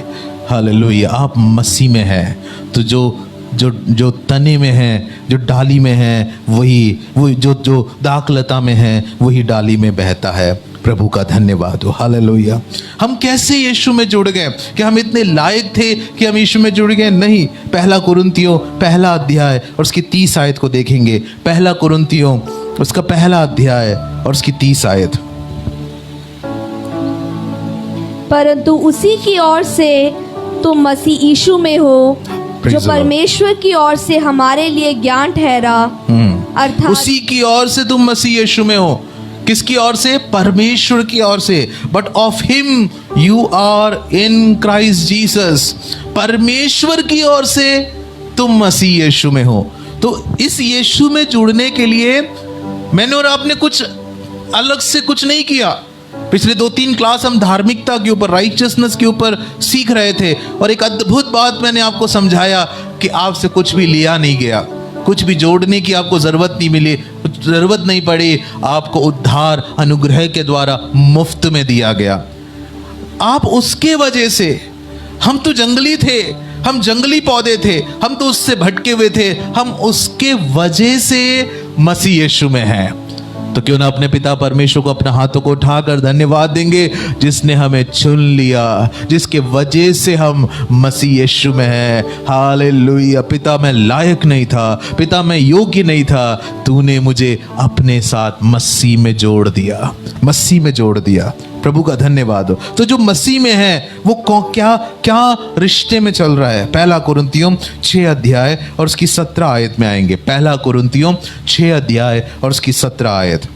Speaker 1: हालेलुया। आप मसीह में हैं तो जो तने में है, जो डाली में है, वही जो दाखलता में है, वही डाली में बहता है। प्रभु का धन्यवाद हो। हालेलुया। हम कैसे यीशु में जुड़ गए? कि हम इतने लायक थे कि हम यीशु में जुड़ गए? नहीं। 1 कुरिन्थियों 1 अध्याय और उसकी 30 आयत को देखेंगे। 1 कुरिन्थियों उसका 1 अध्याय और उसकी 30 आयत।
Speaker 2: परंतु उसी की ओर से तुम मसीह यीशु में हो, जो परमेश्वर की ओर से हमारे लिए ज्ञान ठहरा, अर्थात
Speaker 1: उसी की ओर से तुम मसीह यीशु में हो। किसकी ओर से? परमेश्वर की ओर से। But of him you are in Christ Jesus. परमेश्वर की ओर से तुम मसीह यीशु में हो। तो इस यीशु में जुड़ने के लिए मैंने और आपने कुछ अलग से कुछ नहीं किया। पिछले 2-3 क्लास हम धार्मिकता के ऊपर, राइचियसनेस के ऊपर सीख रहे थे, और एक अद्भुत बात मैंने आपको समझाया कि आपसे कुछ भी लिया नहीं गया, कुछ भी जोड़ने की आपको जरूरत नहीं मिली, जरूरत नहीं पड़ी। आपको उद्धार अनुग्रह के द्वारा मुफ्त में दिया गया। आप उसके वजह से, हम तो जंगली थे, हम जंगली पौधे थे, हम तो उससे भटके हुए थे, हम उसके वजह से मसीह यीशु में हैं। तो क्यों ना अपने पिता परमेश्वर को अपने हाथों को उठाकर धन्यवाद देंगे, जिसने हमें चुन लिया, जिसके वजह से हम मसीह यीशु में हैं। हालेलुया। पिता मैं लायक नहीं था, पिता मैं योग्य नहीं था, तूने मुझे अपने साथ मसीह में जोड़ दिया, मसीह में जोड़ दिया। प्रभु का धन्यवाद हो। तो जो मसीह में है वो क्या क्या रिश्ते में चल रहा है। पहला कुरिन्थियों 6 अध्याय और उसकी 17 आयत में आएंगे। पहला कुरिन्थियों 6 अध्याय और उसकी 17 आयत।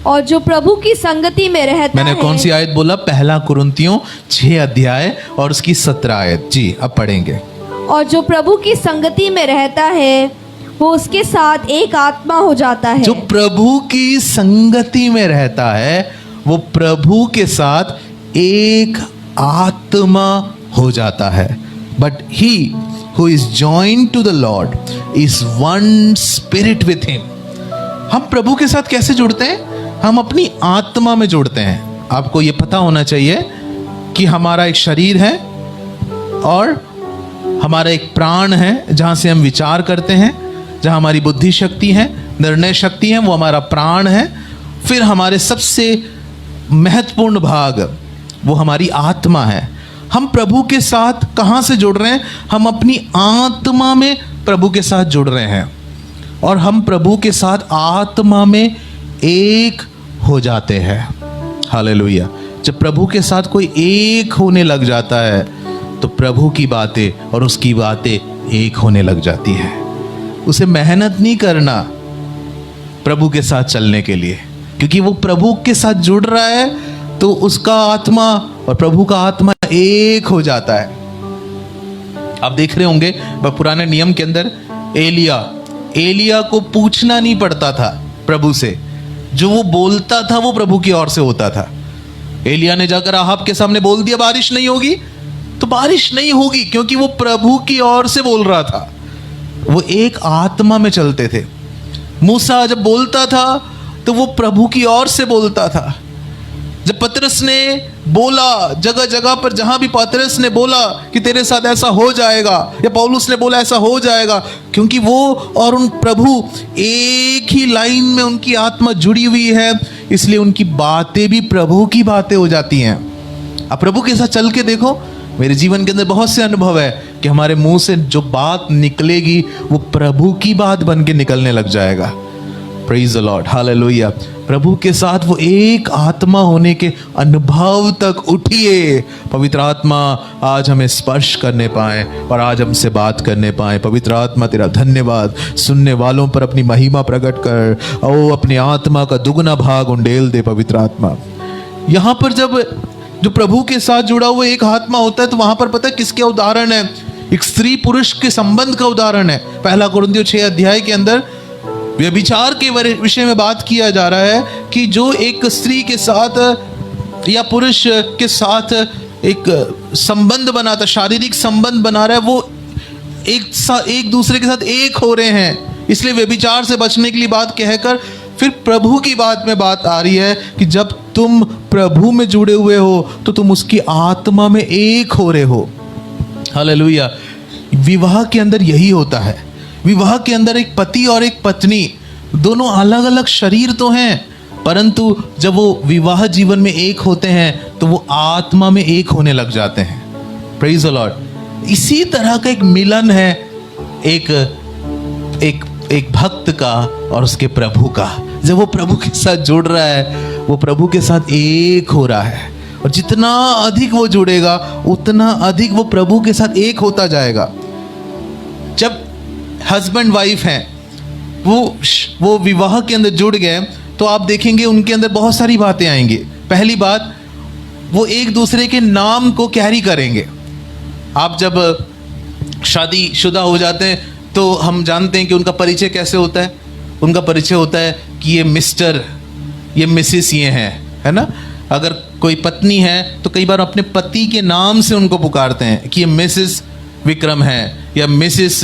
Speaker 2: और जो प्रभु की संगति में रहता
Speaker 1: मैंने
Speaker 2: है।
Speaker 1: कौन सी आयत बोला? पहला कुरिन्थियों 6 अध्याय और उसकी 17 आयत। जी अब पढ़ेंगे।
Speaker 2: और जो प्रभु की संगति में रहता है वो उसके साथ एक आत्मा हो जाता है।
Speaker 1: जो प्रभु की संगति में रहता है वो प्रभु के साथ एक आत्मा हो जाता है। But he who is joined to the lord is one spirit with him. हम प्रभु के साथ कैसे जुड़ते हैं? हम अपनी आत्मा में जुड़ते हैं। आपको ये पता होना चाहिए कि हमारा एक शरीर है और हमारा एक प्राण है, जहाँ से हम विचार करते हैं, जहाँ हमारी बुद्धि शक्ति है, निर्णय शक्ति है, वो हमारा प्राण है। फिर हमारे सबसे महत्वपूर्ण भाग वो हमारी आत्मा है। हम प्रभु के साथ कहाँ से जुड़ रहे हैं? हम अपनी आत्मा में प्रभु के साथ जुड़ रहे हैं और हम प्रभु के साथ आत्मा में एक हो जाते हैं। हालेलुया। जब प्रभु के साथ कोई एक होने लग जाता है तो प्रभु की बातें और उसकी बातें एक होने लग जाती है। उसे मेहनत नहीं करना प्रभु के साथ चलने के लिए, क्योंकि वो प्रभु के साथ जुड़ रहा है तो उसका आत्मा और प्रभु का आत्मा एक हो जाता है। आप देख रहे होंगे पुराने नियम के अंदर एलिया को पूछना नहीं पड़ता था प्रभु से, जो वो बोलता था वो प्रभु की ओर से होता था। एलिया ने जाकर आहाब के सामने बोल दिया बारिश नहीं होगी, तो बारिश नहीं होगी, क्योंकि वो प्रभु की ओर से बोल रहा था। वो एक आत्मा में चलते थे। मूसा जब बोलता था तो वो प्रभु की ओर से बोलता था। जब पतरस ने बोला, जगह जगह पर जहां भी पतरस ने बोला कि तेरे साथ ऐसा हो जाएगा, या पौलुस ने बोला ऐसा हो जाएगा, क्योंकि वो और उन प्रभु एक ही लाइन में उनकी आत्मा जुड़ी हुई है, इसलिए उनकी बातें भी प्रभु की बातें हो जाती हैं। अब प्रभु के साथ चल के देखो, मेरे जीवन के अंदर बहुत से अनुभव है कि हमारे मुंह से जो बात निकलेगी वो प्रभु की बात बन के निकलने लग जाएगा। Praise the Lord, hallelujah. प्रभु के साथ वो एक आत्मा होने के अनुभव तक उठिए। पवित्र आत्मा आज हमें स्पर्श करने पाए और आज हमसे बात करने पाए। पवित्र आत्मा तेरा धन्यवाद। सुनने वालों पर अपनी महिमा प्रकट कर, ओ अपनी आत्मा का दुगना भाग उंडेल दे पवित्र आत्मा। यहाँ पर जब जो प्रभु के साथ जुड़ा हुआ एक आत्मा होता है तो वहां पर पता है किसके उदाहरण है? एक स्त्री पुरुष के संबंध का उदाहरण है। पहला कुरिन्थियों 6 अध्याय के अंदर व्यभिचार के विषय में बात किया जा रहा है कि जो एक स्त्री के साथ या पुरुष के साथ एक संबंध बनाता, शारीरिक संबंध बना रहा है, वो एक दूसरे के साथ एक हो रहे हैं। इसलिए व्यभिचार से बचने के लिए बात कहकर फिर प्रभु की बात में बात आ रही है कि जब तुम प्रभु में जुड़े हुए हो तो तुम उसकी आत्मा में एक हो रहे हो। हालेलुया। विवाह के अंदर यही होता है। विवाह के अंदर एक पति और एक पत्नी दोनों अलग अलग शरीर तो हैं, परंतु जब वो विवाह जीवन में एक होते हैं तो वो आत्मा में एक होने लग जाते हैं। Praise the Lord. इसी तरह का एक मिलन है एक भक्त का और उसके प्रभु का। जब वो प्रभु के साथ जुड़ रहा है, वो प्रभु के साथ एक हो रहा है, और जितना अधिक वो जुड़ेगा उतना अधिक वो प्रभु के साथ एक होता जाएगा। जब हस्बैंड वाइफ हैं, वो विवाह के अंदर जुड़ गए तो आप देखेंगे उनके अंदर बहुत सारी बातें आएंगी। पहली बात, वो एक दूसरे के नाम को कैरी करेंगे। आप जब शादीशुदा हो जाते हैं तो हम जानते हैं कि उनका परिचय कैसे होता है। उनका परिचय होता है कि ये मिस्टर, ये मिसिस ये हैं, है ना। अगर कोई पत्नी है तो कई बार अपने पति के नाम से उनको पुकारते हैं कि ये मिसिस विक्रम है या मिसिस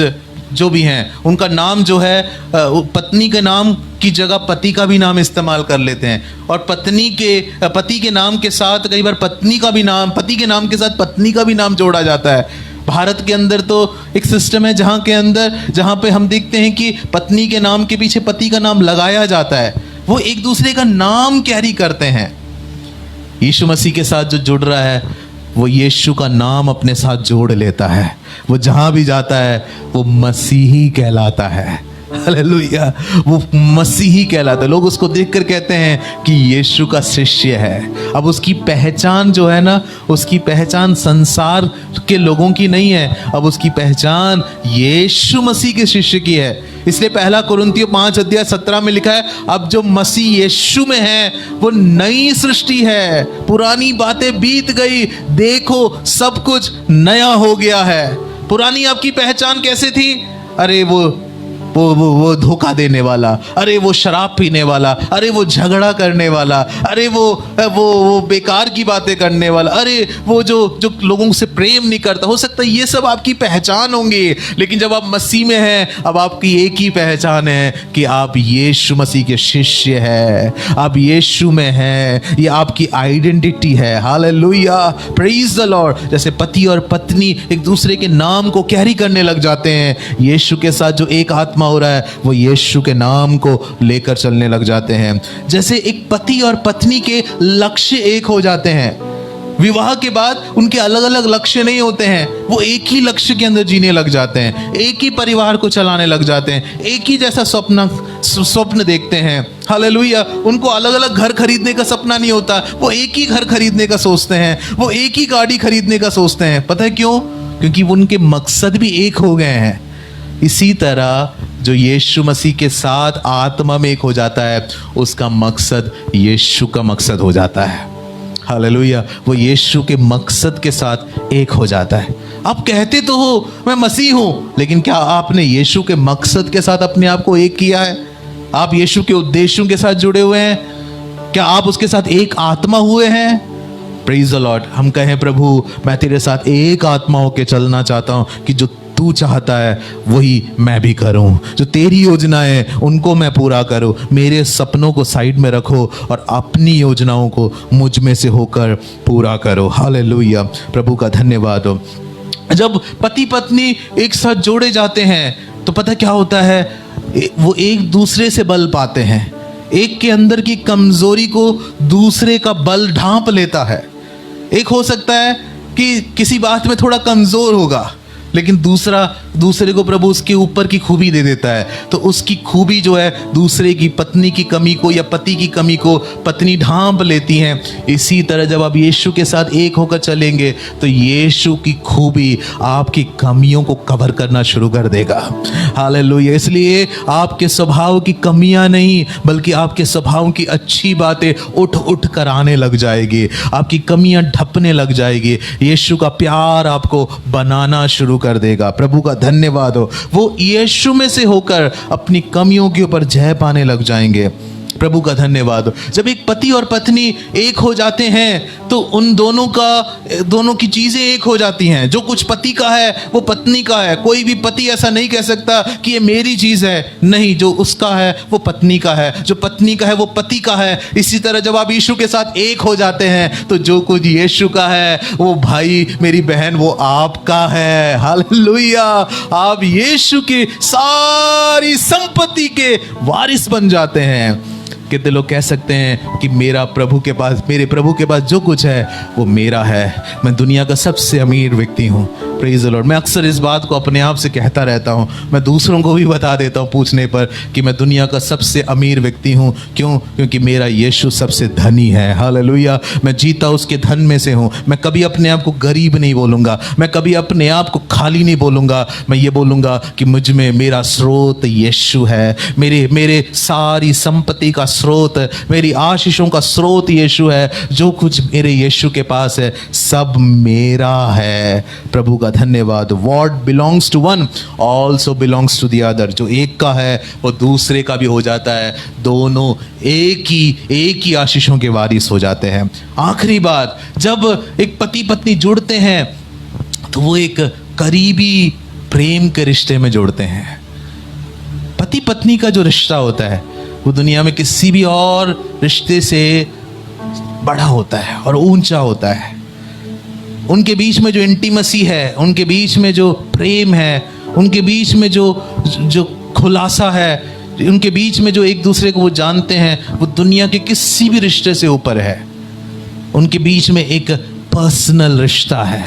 Speaker 1: जो भी हैं। उनका नाम जो है पत्नी के नाम की जगह पति का भी नाम इस्तेमाल कर लेते हैं, और पति के नाम के साथ कई बार पत्नी का भी नाम, पति के नाम के साथ पत्नी का भी नाम जोड़ा जाता है। भारत के अंदर तो एक सिस्टम है जहाँ पे हम देखते हैं कि पत्नी के नाम के पीछे पति का नाम लगाया जाता है, वो एक दूसरे का नाम कैरी करते हैं। यीशु मसीह के साथ जो जुड़ रहा है वो यीशु का नाम अपने साथ जोड़ लेता है, वो जहां भी जाता है वो मसीही कहलाता है। हालेलुया, वो मसीही कहलाता है। लोग उसको देखकर कहते हैं कि यीशु का शिष्य है। अब उसकी पहचान जो है ना, उसकी पहचान संसार के लोगों की नहीं है, अब उसकी पहचान यीशु मसीह के शिष्य की है। इसलिए पहला कुरिन्थियों 5:17 में लिखा है, अब जो मसीह यीशु में है वो नई सृष्टि है, पुरानी बातें बीत गई, देखो सब कुछ नया हो गया है। पुरानी आपकी पहचान कैसे थी? अरे वो धोखा देने वाला, अरे वो शराब पीने वाला, अरे वो झगड़ा करने वाला, अरे वो बेकार की बातें करने वाला, अरे वो जो लोगों से प्रेम नहीं करता। हो सकता है ये सब आपकी पहचान होंगी, लेकिन जब आप मसीह में हैं अब आपकी एक ही पहचान है कि आप यीशु मसीह के शिष्य हैं, आप यीशु में हैं, ये आपकी आइडेंटिटी है। Hallelujah, praise the Lord. जैसे पति और पत्नी एक दूसरे के नाम को कैरी करने लग जाते हैं, यीशु के साथ जो एक आत्मा हो रहा है वो यीशु के नाम को लेकर चलने लग जाते हैं। जैसे एक पति और पत्नी के लक्ष्य एक हो जाते हैं, विवाह के बाद उनके अलग अलग लक्ष्य नहीं होते हैं, वो एक ही लक्ष्य के अंदर जीने लग जाते हैं, एक ही परिवार को चलाने लग जाते हैं, एक ही जैसा स्वप्न देखते हैं। हालेलुया, उनको अलग अलग घर खरीदने का सपना नहीं होता, वो एक ही घर खरीदने का सोचते हैं, वो एक ही गाड़ी खरीदने का सोचते हैं। पता है क्यों? क्योंकि उनके मकसद भी एक हो गए हैं। इसी तरह जो यीशु मसीह के साथ आत्मा में एक हो जाता है उसका मकसद यीशु का मकसद हो जाता है। हालेलुया, वो यीशु के मकसद के साथ एक हो जाता है। आप कहते तो हो मैं मसीह हूं, लेकिन क्या आपने यीशु के मकसद के साथ अपने आप को एक किया है? आप यीशु के उद्देश्यों के साथ जुड़े हुए हैं? क्या आप उसके साथ एक आत्मा हुए हैं? Praise the Lord. हम कहें प्रभु मैं तेरे साथ एक आत्मा होके चलना चाहता हूं कि जो तू चाहता है वही मैं भी करूं, जो तेरी योजनाएं उनको मैं पूरा करूं। मेरे सपनों को साइड में रखो और अपनी योजनाओं को मुझ में से होकर पूरा करो। हालेलुया, प्रभु का धन्यवाद हो। जब पति पत्नी एक साथ जोड़े जाते हैं तो पता क्या होता है, वो एक दूसरे से बल पाते हैं। एक के अंदर की कमजोरी को दूसरे का बल ढांप लेता है। एक हो सकता है कि किसी बात में थोड़ा कमजोर होगा, लेकिन दूसरे को प्रभु उसके ऊपर की खूबी दे देता है, तो उसकी खूबी जो है दूसरे की पत्नी की कमी को या पति की कमी को पत्नी ढांप लेती हैं। इसी तरह जब आप यीशु के साथ एक होकर चलेंगे तो यीशु की खूबी आपकी कमियों को कवर करना शुरू कर देगा। हालेलुया, इसलिए आपके स्वभाव की कमियां नहीं बल्कि आपके स्वभाव की अच्छी बातें उठ कर आने लग जाएगी, आपकी कमियां ढपने लग जाएगी। यीशु का प्यार आपको बनाना शुरू कर देगा। प्रभु का धन्यवाद हो। वो यीशु में से होकर अपनी कमियों के ऊपर जय पाने लग जाएंगे। प्रभु का धन्यवाद हो। जब एक पति और पत्नी एक हो जाते हैं तो उन दोनों की चीजें एक हो जाती हैं। जो कुछ पति का है वो पत्नी का है। कोई भी पति ऐसा नहीं कह सकता कि ये मेरी चीज है, नहीं, जो उसका है वो पत्नी का है, जो पत्नी का है वो पति का है। इसी तरह जब आप यीशु के साथ एक हो जाते हैं तो जो कुछ यीशु का है वो भाई मेरी बहन वो आपका है। हालेलुया, आप यीशु की सारी संपत्ति के वारिस बन जाते हैं। कितने लोग कह सकते हैं कि मेरे प्रभु के पास जो कुछ है वो मेरा है, मैं दुनिया का सबसे अमीर व्यक्ति हूँ। Praise the Lord. मैं अक्सर इस बात को अपने आप से कहता रहता हूँ, मैं दूसरों को भी बता देता हूँ पूछने पर कि मैं दुनिया का सबसे अमीर व्यक्ति हूँ। क्यों? क्योंकि मेरा यीशु सबसे धनी है। हालेलुया, मैं जीता उसके धन में से हूँ। मैं कभी अपने आप को गरीब नहीं बोलूँगा, मैं कभी अपने आप को खाली नहीं बोलूँगा। मैं ये बोलूँगा कि मुझ में मेरा स्रोत यीशु है, मेरे सारी संपत्ति का स्रोत, मेरी आशीषों का स्रोत यीशु है। जो कुछ मेरे यीशु के पास है सब मेरा है। प्रभु का धन्यवाद। What belongs to one also belongs to the other। जो एक का है वो दूसरे का भी हो जाता है। दोनों एक ही आशीषों के वारिस हो जाते हैं। आखिरी बात, जब एक पति पत्नी जुड़ते हैं तो वो एक करीबी प्रेम के रिश्ते में जुड़ते हैं। पति पत्नी का जो रिश्ता होता है वो दुनिया में किसी भी और रिश्ते से बड़ा होता है और ऊंचा होता है। उनके बीच में जो इंटीमेसी है, उनके बीच में जो प्रेम है, उनके बीच में जो खुलासा है, उनके बीच में जो एक दूसरे को वो जानते हैं, वो दुनिया के किसी भी रिश्ते से ऊपर है। उनके बीच में एक पर्सनल रिश्ता है।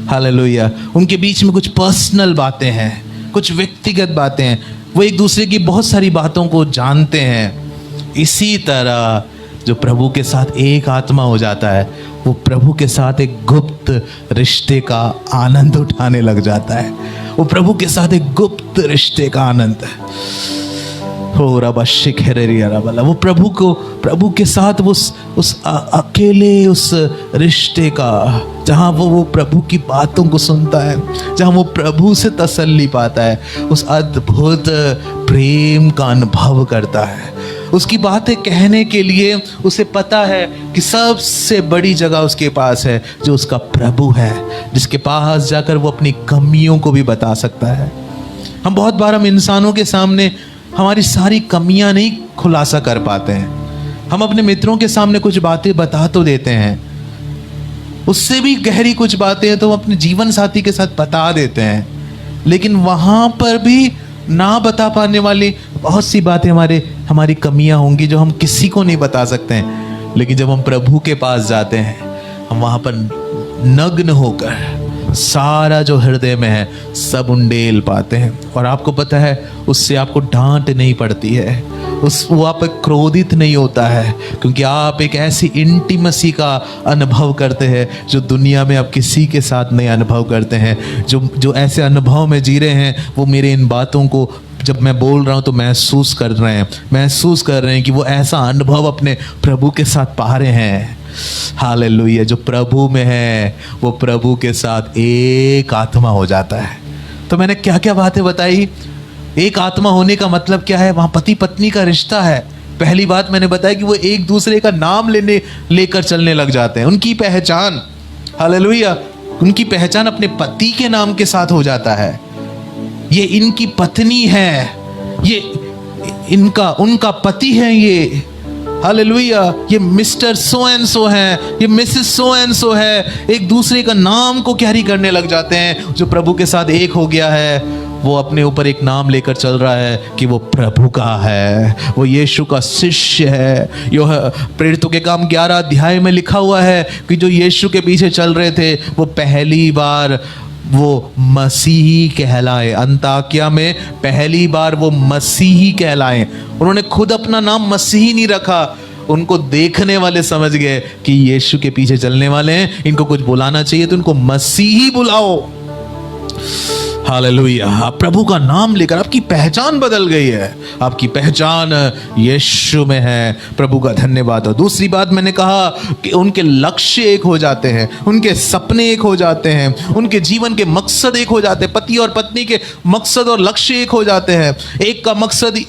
Speaker 1: हालेलुया। उनके बीच में कुछ पर्सनल बातें हैं, कुछ व्यक्तिगत बातें हैं। वो एक दूसरे की बहुत सारी बातों को जानते हैं। इसी तरह जो प्रभु के साथ एक आत्मा हो जाता है, वो प्रभु के साथ एक गुप्त रिश्ते का आनंद उठाने लग जाता है। वो प्रभु के साथ एक गुप्त रिश्ते का आनंद है। हो रबा शिखरिया रबला, वो प्रभु के साथ उस अकेले उस रिश्ते का, जहाँ वो प्रभु की बातों को सुनता है, जहाँ वो प्रभु से तसल्ली पाता है, उस अद्भुत प्रेम का अनुभव करता है। उसकी बातें कहने के लिए उसे पता है कि सबसे बड़ी जगह उसके पास है, जो उसका प्रभु है, जिसके पास जाकर वो अपनी कमियों को भी बता सकता है। हम बहुत बार हम इंसानों के सामने हमारी सारी कमियां नहीं खुलासा कर पाते हैं। हम अपने मित्रों के सामने कुछ बातें बता तो देते हैं, उससे भी गहरी कुछ बातें हैं तो हम अपने जीवन साथी के साथ बता देते हैं, लेकिन वहां पर भी ना बता पाने वाली बहुत सी बातें हमारी कमियां होंगी जो हम किसी को नहीं बता सकते हैं। लेकिन जब हम प्रभु के पास जाते हैं, हम वहां पर नग्न होकर सारा जो हृदय में है सब उंडेल पाते हैं। और आपको पता है, उससे आपको डांट नहीं पड़ती है, वो आप क्रोधित नहीं होता है, क्योंकि आप एक ऐसी इंटीमेसी का अनुभव करते हैं जो दुनिया में आप किसी के साथ नहीं अनुभव करते हैं। जो ऐसे अनुभव में जी रहे हैं, वो मेरे इन बातों को जब मैं बोल रहा हूँ तो महसूस कर रहे हैं कि वो ऐसा अनुभव अपने प्रभु के साथ पा रहे हैं। हालेलुया। जो प्रभु में है वो प्रभु के साथ एक आत्मा हो जाता है। तो मैंने क्या क्या बातें बताई। एक आत्मा होने का मतलब क्या है? वहां पति पत्नी का रिश्ता है। पहली बात मैंने बताया कि वो एक दूसरे का नाम लेकर चलने लग जाते हैं। उनकी पहचान, हालेलुया, उनकी पहचान अपने पति के नाम के साथ हो जाता है। ये इनकी पत्नी है, ये उनका पति है, ये हालेलुया, ये मिस्टर सो एंड सो है, ये मिसेस सो एंड सो है। एक दूसरे का नाम को कैरी करने लग जाते हैं। जो प्रभु के साथ एक हो गया है, वो अपने ऊपर एक नाम लेकर चल रहा है कि वो प्रभु का है, वो यीशु का शिष्य है। यो प्रेरितों के काम 11 अध्याय में लिखा हुआ है कि जो यीशु के पीछे चल रहे थे, वो पहली बार वो मसीही कहलाए। अंताकिया में पहली बार वो मसीही कहलाए। उन्होंने खुद अपना नाम मसीही नहीं रखा, उनको देखने वाले समझ गए कि यीशु के पीछे चलने वाले हैं, इनको कुछ बुलाना चाहिए तो इनको मसीही बुलाओ। हालेलुया। आप प्रभु का नाम लेकर आपकी पहचान बदल गई है, आपकी पहचान यीशु में है। प्रभु का धन्यवाद। और दूसरी बात मैंने कहा कि उनके लक्ष्य एक हो जाते हैं, उनके सपने एक हो जाते हैं, उनके जीवन के मकसद एक हो जाते हैं। पति और पत्नी के मकसद और लक्ष्य एक हो जाते हैं। एक का मकसद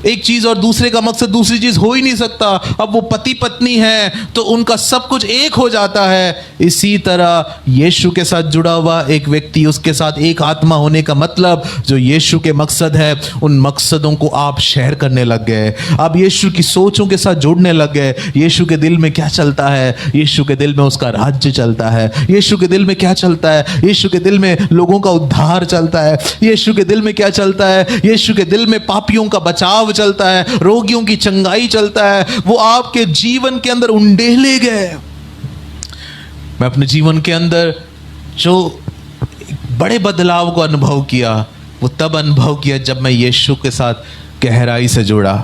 Speaker 1: एक चीज और दूसरे का मकसद दूसरी चीज हो ही नहीं सकता। अब वो पति पत्नी है तो उनका सब कुछ एक हो जाता है। इसी तरह यीशु के साथ जुड़ा हुआ एक व्यक्ति, उसके साथ एक आत्मा होने का मतलब जो यीशु के मकसद है, उन मकसदों को आप शेयर करने लग गए। आप यीशु की सोचों के साथ जुड़ने लग गए। यीशु के दिल में क्या चलता है? यीशु के दिल में उसका राज्य चलता है। यीशु के दिल में क्या चलता है? यीशु के दिल में लोगों का उद्धार चलता है। यीशु के दिल में क्या चलता है? यीशु के दिल में पापियों का बचाव चलता है, रोगियों की चंगाई चलता है। वो आपके जीवन के अंदर उंडेले गए। मैं अपने जीवन के अंदर जो बड़े बदलाव को अनुभव किया, वो तब अनुभव किया जब मैं यीशु के साथ गहराई से जुड़ा।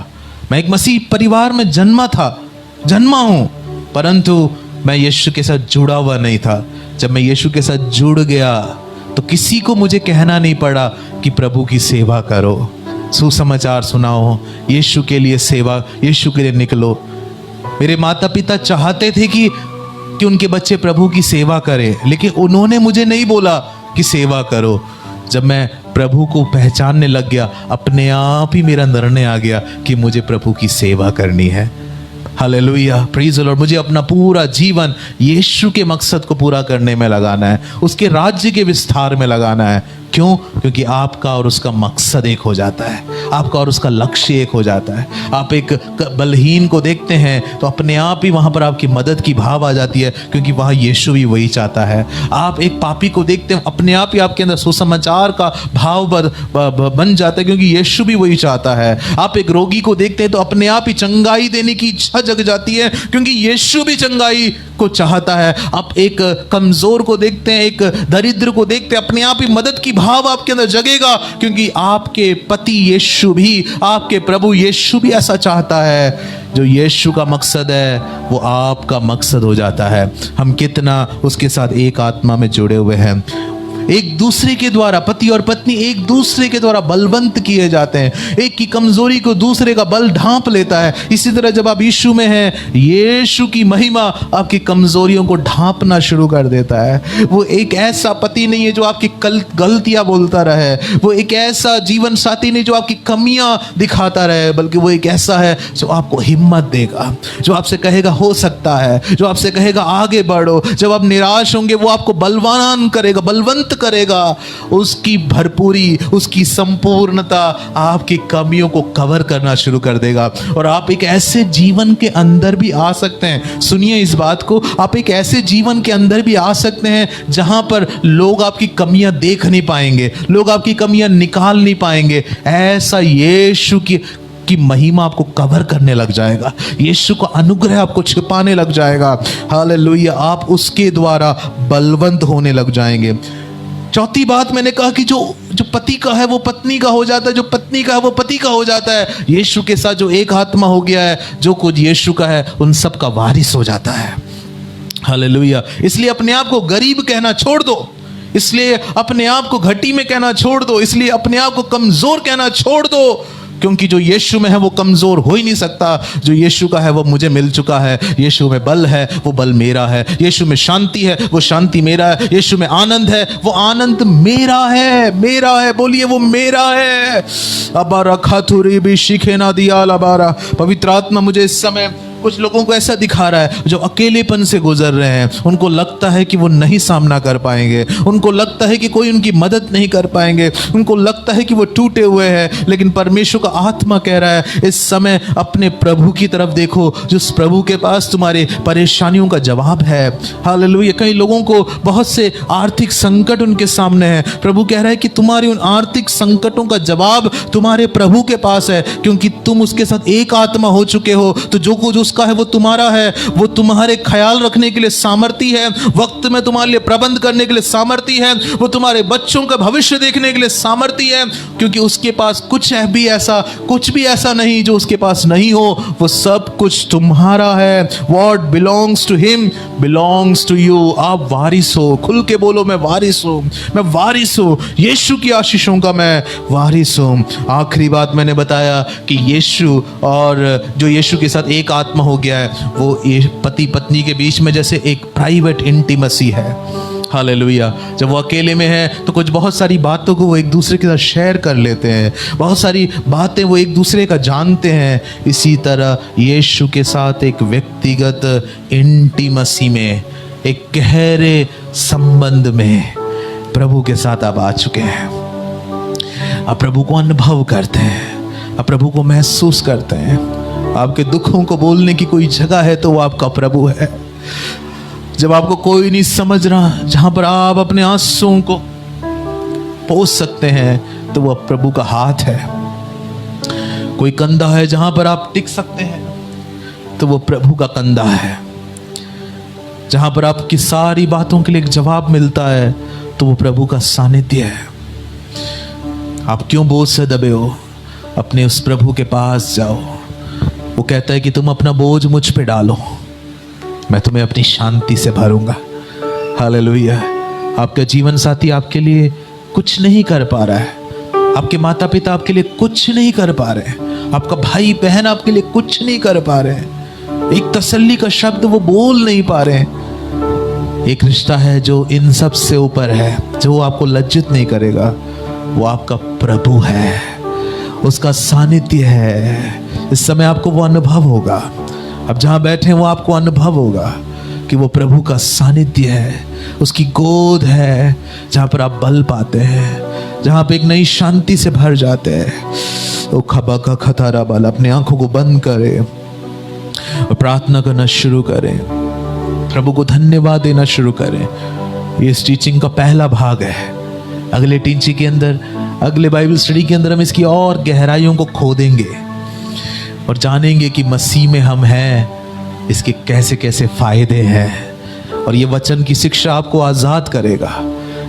Speaker 1: मैं एक मसीह परिवार में जन्मा हूं, परंतु मैं यीशु के साथ जुड़ा हुआ नहीं था। जब मैं यीशु के साथ जुड़ गया तो किसी को मुझे कहना नहीं पड़ा कि प्रभु की सेवा करो, सुसमाचार सुनाओ, यीशु के लिए सेवा, यीशु के लिए निकलो। मेरे माता पिता चाहते थे कि उनके बच्चे प्रभु की सेवा करें, लेकिन उन्होंने मुझे नहीं बोला कि सेवा करो। जब मैं प्रभु को पहचानने लग गया, अपने आप ही मेरा निर्णय आ गया कि मुझे प्रभु की सेवा करनी है। Hallelujah, praise the Lord. मुझे अपना पूरा जीवन यीशु के मकसद को पूरा करने में लगाना है, उसके राज्य के विस्तार में लगाना है। क्यों? क्योंकि आपका और उसका मकसद एक हो जाता है, आपका और उसका लक्ष्य एक हो जाता है। आप एक बलहीन को देखते हैं तो अपने आप ही वहाँ पर आपकी मदद की भाव आ जाती है, क्योंकि वहाँ यीशु भी वही चाहता है। आप एक पापी को देखते हैं, अपने आप ही आपके अंदर सुसमाचार का भाव बन जाता है, क्योंकि यीशु भी वही चाहता है। आप एक रोगी को देखते हैं तो अपने आप ही चंगाई देने की इच्छा जग जाती है, क्योंकि यीशु भी चंगाई को चाहता है। आप एक कमजोर को देखते हैं, एक दरिद्र को देखते हैं, अपने आप ही मदद की भाव आपके अंदर जगेगा, क्योंकि आपके पति यीशु भी, आपके प्रभु यीशु भी ऐसा चाहता है। जो यीशु का मकसद है वो आपका मकसद हो जाता है। हम कितना उसके साथ एक आत्मा में जुड़े हुए हैं। एक दूसरे के द्वारा, पति और पत्नी एक दूसरे के द्वारा बलवंत किए जाते हैं। एक की कमजोरी को दूसरे का बल ढांप लेता है। इसी तरह जब आप यीशु में हैं, यीशु की महिमा आपकी कमजोरियों को ढांपना शुरू कर देता है। वो एक ऐसा पति नहीं है जो आपकी गलतियां बोलता रहे, वो एक ऐसा जीवन साथी नहीं जो आपकी कमियां दिखाता रहे, बल्कि वो एक ऐसा है जो आपको हिम्मत देगा, जो आपसे कहेगा हो सकता है, जो आपसे कहेगा आगे बढ़ो। जब आप निराश होंगे वो आपको बलवान करेगा, बलवंत करेगा। उसकी भरपूरी, उसकी संपूर्णता आपकी कमियों को कवर करना शुरू कर देगा, और आप एक ऐसे जीवन के अंदर भी आ सकते हैं। सुनिए इस बात को, आप एक ऐसे जीवन के अंदर भी आ सकते हैं जहां पर लोग आपकी कमियां देख नहीं पाएंगे, लोग आपकी कमियां निकाल नहीं पाएंगे। ऐसा यीशु की महिमा आपको कवर करने लग जाएगा, यीशु का अनुग्रह आपको छिपाने लग जाएगा। हालेलुया! आप उसके द्वारा बलवंत होने लग जाएंगे। चौथी बात मैंने कहा कि जो पति का है वो पत्नी का हो जाता है, जो पत्नी का है वो पति का हो जाता है। यीशु के साथ जो एक आत्मा हो गया है, जो कुछ यीशु का है उन सब का वारिस हो जाता है। हालेलुया! इसलिए अपने आप को गरीब कहना छोड़ दो, इसलिए अपने आप को घटी में कहना छोड़ दो, इसलिए अपने आप को कमजोर कहना छोड़ दो, क्योंकि जो यीशु में है वो कमजोर हो ही नहीं सकता। जो यीशु का है वो मुझे मिल चुका है। यीशु में बल है, वो बल मेरा है। यीशु में शांति है, वो शांति मेरा है। यीशु में आनंद है, वो आनंद मेरा है, मेरा है। बोलिए वो मेरा है। अबारा खाथुरी भी शिखे ना दिया लबारा। पवित्र आत्मा मुझे इस समय कुछ लोगों को ऐसा दिखा रहा है जो अकेलेपन से गुजर रहे हैं। उनको लगता है कि वो नहीं सामना कर पाएंगे, उनको लगता है कि कोई उनकी मदद नहीं कर पाएंगे, उनको लगता है कि वो टूटे हुए हैं। लेकिन परमेश्वर का आत्मा कह रहा है इस समय अपने प्रभु की तरफ देखो, जिस प्रभु के पास तुम्हारे परेशानियों का जवाब है। हालेलुया! कई लोगों को बहुत से आर्थिक संकट उनके सामने है। प्रभु कह रहा है कि तुम्हारे उन आर्थिक संकटों का जवाब तुम्हारे प्रभु के पास है, क्योंकि तुम उसके साथ एक आत्मा हो चुके हो। तो जो कुछ उसका है वो तुम्हारा है। वो तुम्हारे ख्याल रखने के लिए सामर्थी है, वक्त में तुम्हारे लिए प्रबंध करने के लिए सामर्थी है, वो तुम्हारे बच्चों का भविष्य देखने के लिए सामर्थी है, क्योंकि उसके पास कुछ भी ऐसा नहीं जो उसके पास नहीं हो। वो सब कुछ तुम्हारा है। What belongs to him belongs to you। आप वारिस हो। खुल के बोलो मैं वारिस हूं, मैं वारिस हूं। यीशु की आशीषों का मैं वारिस हूं। आखिरी बात मैंने बताया कि यीशु और जो यीशु के साथ एक आत्मा हो गया है, वो पति पत्नी के बीच में जैसे एक प्राइवेट इंटीमेसी है। हालेलुया! जब वो अकेले में है तो बहुत सारी बातों को वो एक दूसरे के साथ शेयर कर लेते हैं, बहुत सारी बातें वो एक दूसरे का जानते हैं। इसी तरह यीशु के साथ एक व्यक्तिगत इंटीमेसी में, एक गहरे संबंध में प्रभु के साथ आप आ चुके हैं। आप प्रभु को अनुभव करते हैं, आप प्रभु को महसूस करते हैं। आपके दुखों को बोलने की कोई जगह है तो वो आपका प्रभु है। जब आपको कोई नहीं समझ रहा, जहां पर आप अपने आंसुओं को पोंछ सकते हैं, तो वह प्रभु का हाथ है। कोई कंधा है जहां पर आप टिक सकते हैं, तो वो प्रभु का कंधा है। जहां पर आपकी सारी बातों के लिए एक जवाब मिलता है, तो वो प्रभु का सानिध्य है। आप क्यों बोझ से दबे हो? अपने उस प्रभु के पास जाओ। वो कहता है कि तुम अपना बोझ मुझ पे डालो, मैं तुम्हें अपनी शांति से भरूंगा। हालेलुया! आपका जीवन साथी आपके लिए कुछ नहीं कर पा रहा है, आपके माता पिता आपके लिए कुछ नहीं कर पा रहे हैं, आपका भाई बहन आपके लिए कुछ नहीं कर पा रहे हैं, एक तसल्ली का शब्द वो बोल नहीं पा रहे हैं। एक रिश्ता है जो इन सब से ऊपर है, जो आपको लज्जित नहीं करेगा। वो आपका प्रभु है, उसका सानिध्य है। इस समय आपको वो अनुभव होगा, अब जहां बैठे हैं वो आपको अनुभव होगा कि वो प्रभु का सानिध्य है, उसकी गोद है जहां पर आप बल पाते हैं, जहां पे एक नई शांति से भर जाते हैं। ओ खबा का खतारा बाला, अपने आंखों को बंद करें और प्रार्थना करना शुरू करें, प्रभु को धन्यवाद देना शुरू करें। ये इस टीचिंग का पहला भाग है। अगले टीचिंग के अंदर, अगले बाइबल स्टडी के अंदर हम इसकी और गहराइयों को खोदेंगे और जानेंगे कि मसीह में हम हैं, इसके कैसे कैसे फायदे हैं। और ये वचन की शिक्षा आपको आजाद करेगा,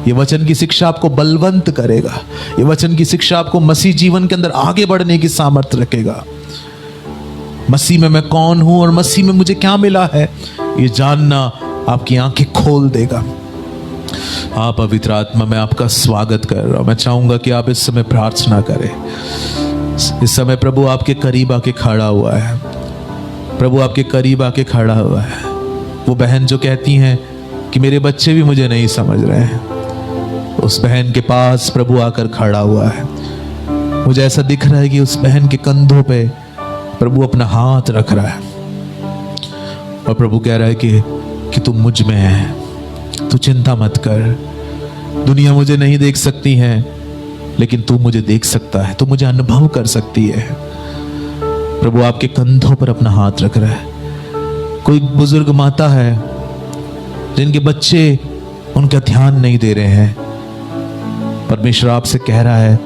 Speaker 1: ये वचन की शिक्षा आपको बलवंत करेगा, ये वचन की शिक्षा आपको मसीह जीवन के अंदर आगे बढ़ने की सामर्थ्य रखेगा। मसीह में मैं कौन हूं और मसीह में मुझे क्या मिला है, ये जानना आपकी आंखें खोल देगा। आप पवित्र आत्मा, मैं आपका स्वागत कर रहा हूं। मैं चाहूंगा कि आप इस समय प्रार्थना करें। इस समय प्रभु आपके करीब आके खड़ा हुआ है, प्रभु आपके करीब आके खड़ा हुआ है। वो बहन जो कहती हैं कि मेरे बच्चे भी मुझे नहीं समझ रहे हैं, उस बहन के पास प्रभु आकर खड़ा हुआ है। मुझे ऐसा दिख रहा है कि उस बहन के कंधों पे प्रभु अपना हाथ रख रहा है और प्रभु कह रहा है कि तू मुझ में है, तू चिंता मत कर। दुनिया मुझे नहीं देख सकती है, लेकिन तू मुझे देख सकता है, तू मुझे अनुभव कर सकती है। प्रभु आपके कंधों पर अपना हाथ रख रहा है। कोई बुजुर्ग माता है जिनके बच्चे उनका ध्यान नहीं दे रहे हैं, परमेश्वर आपसे कह रहा है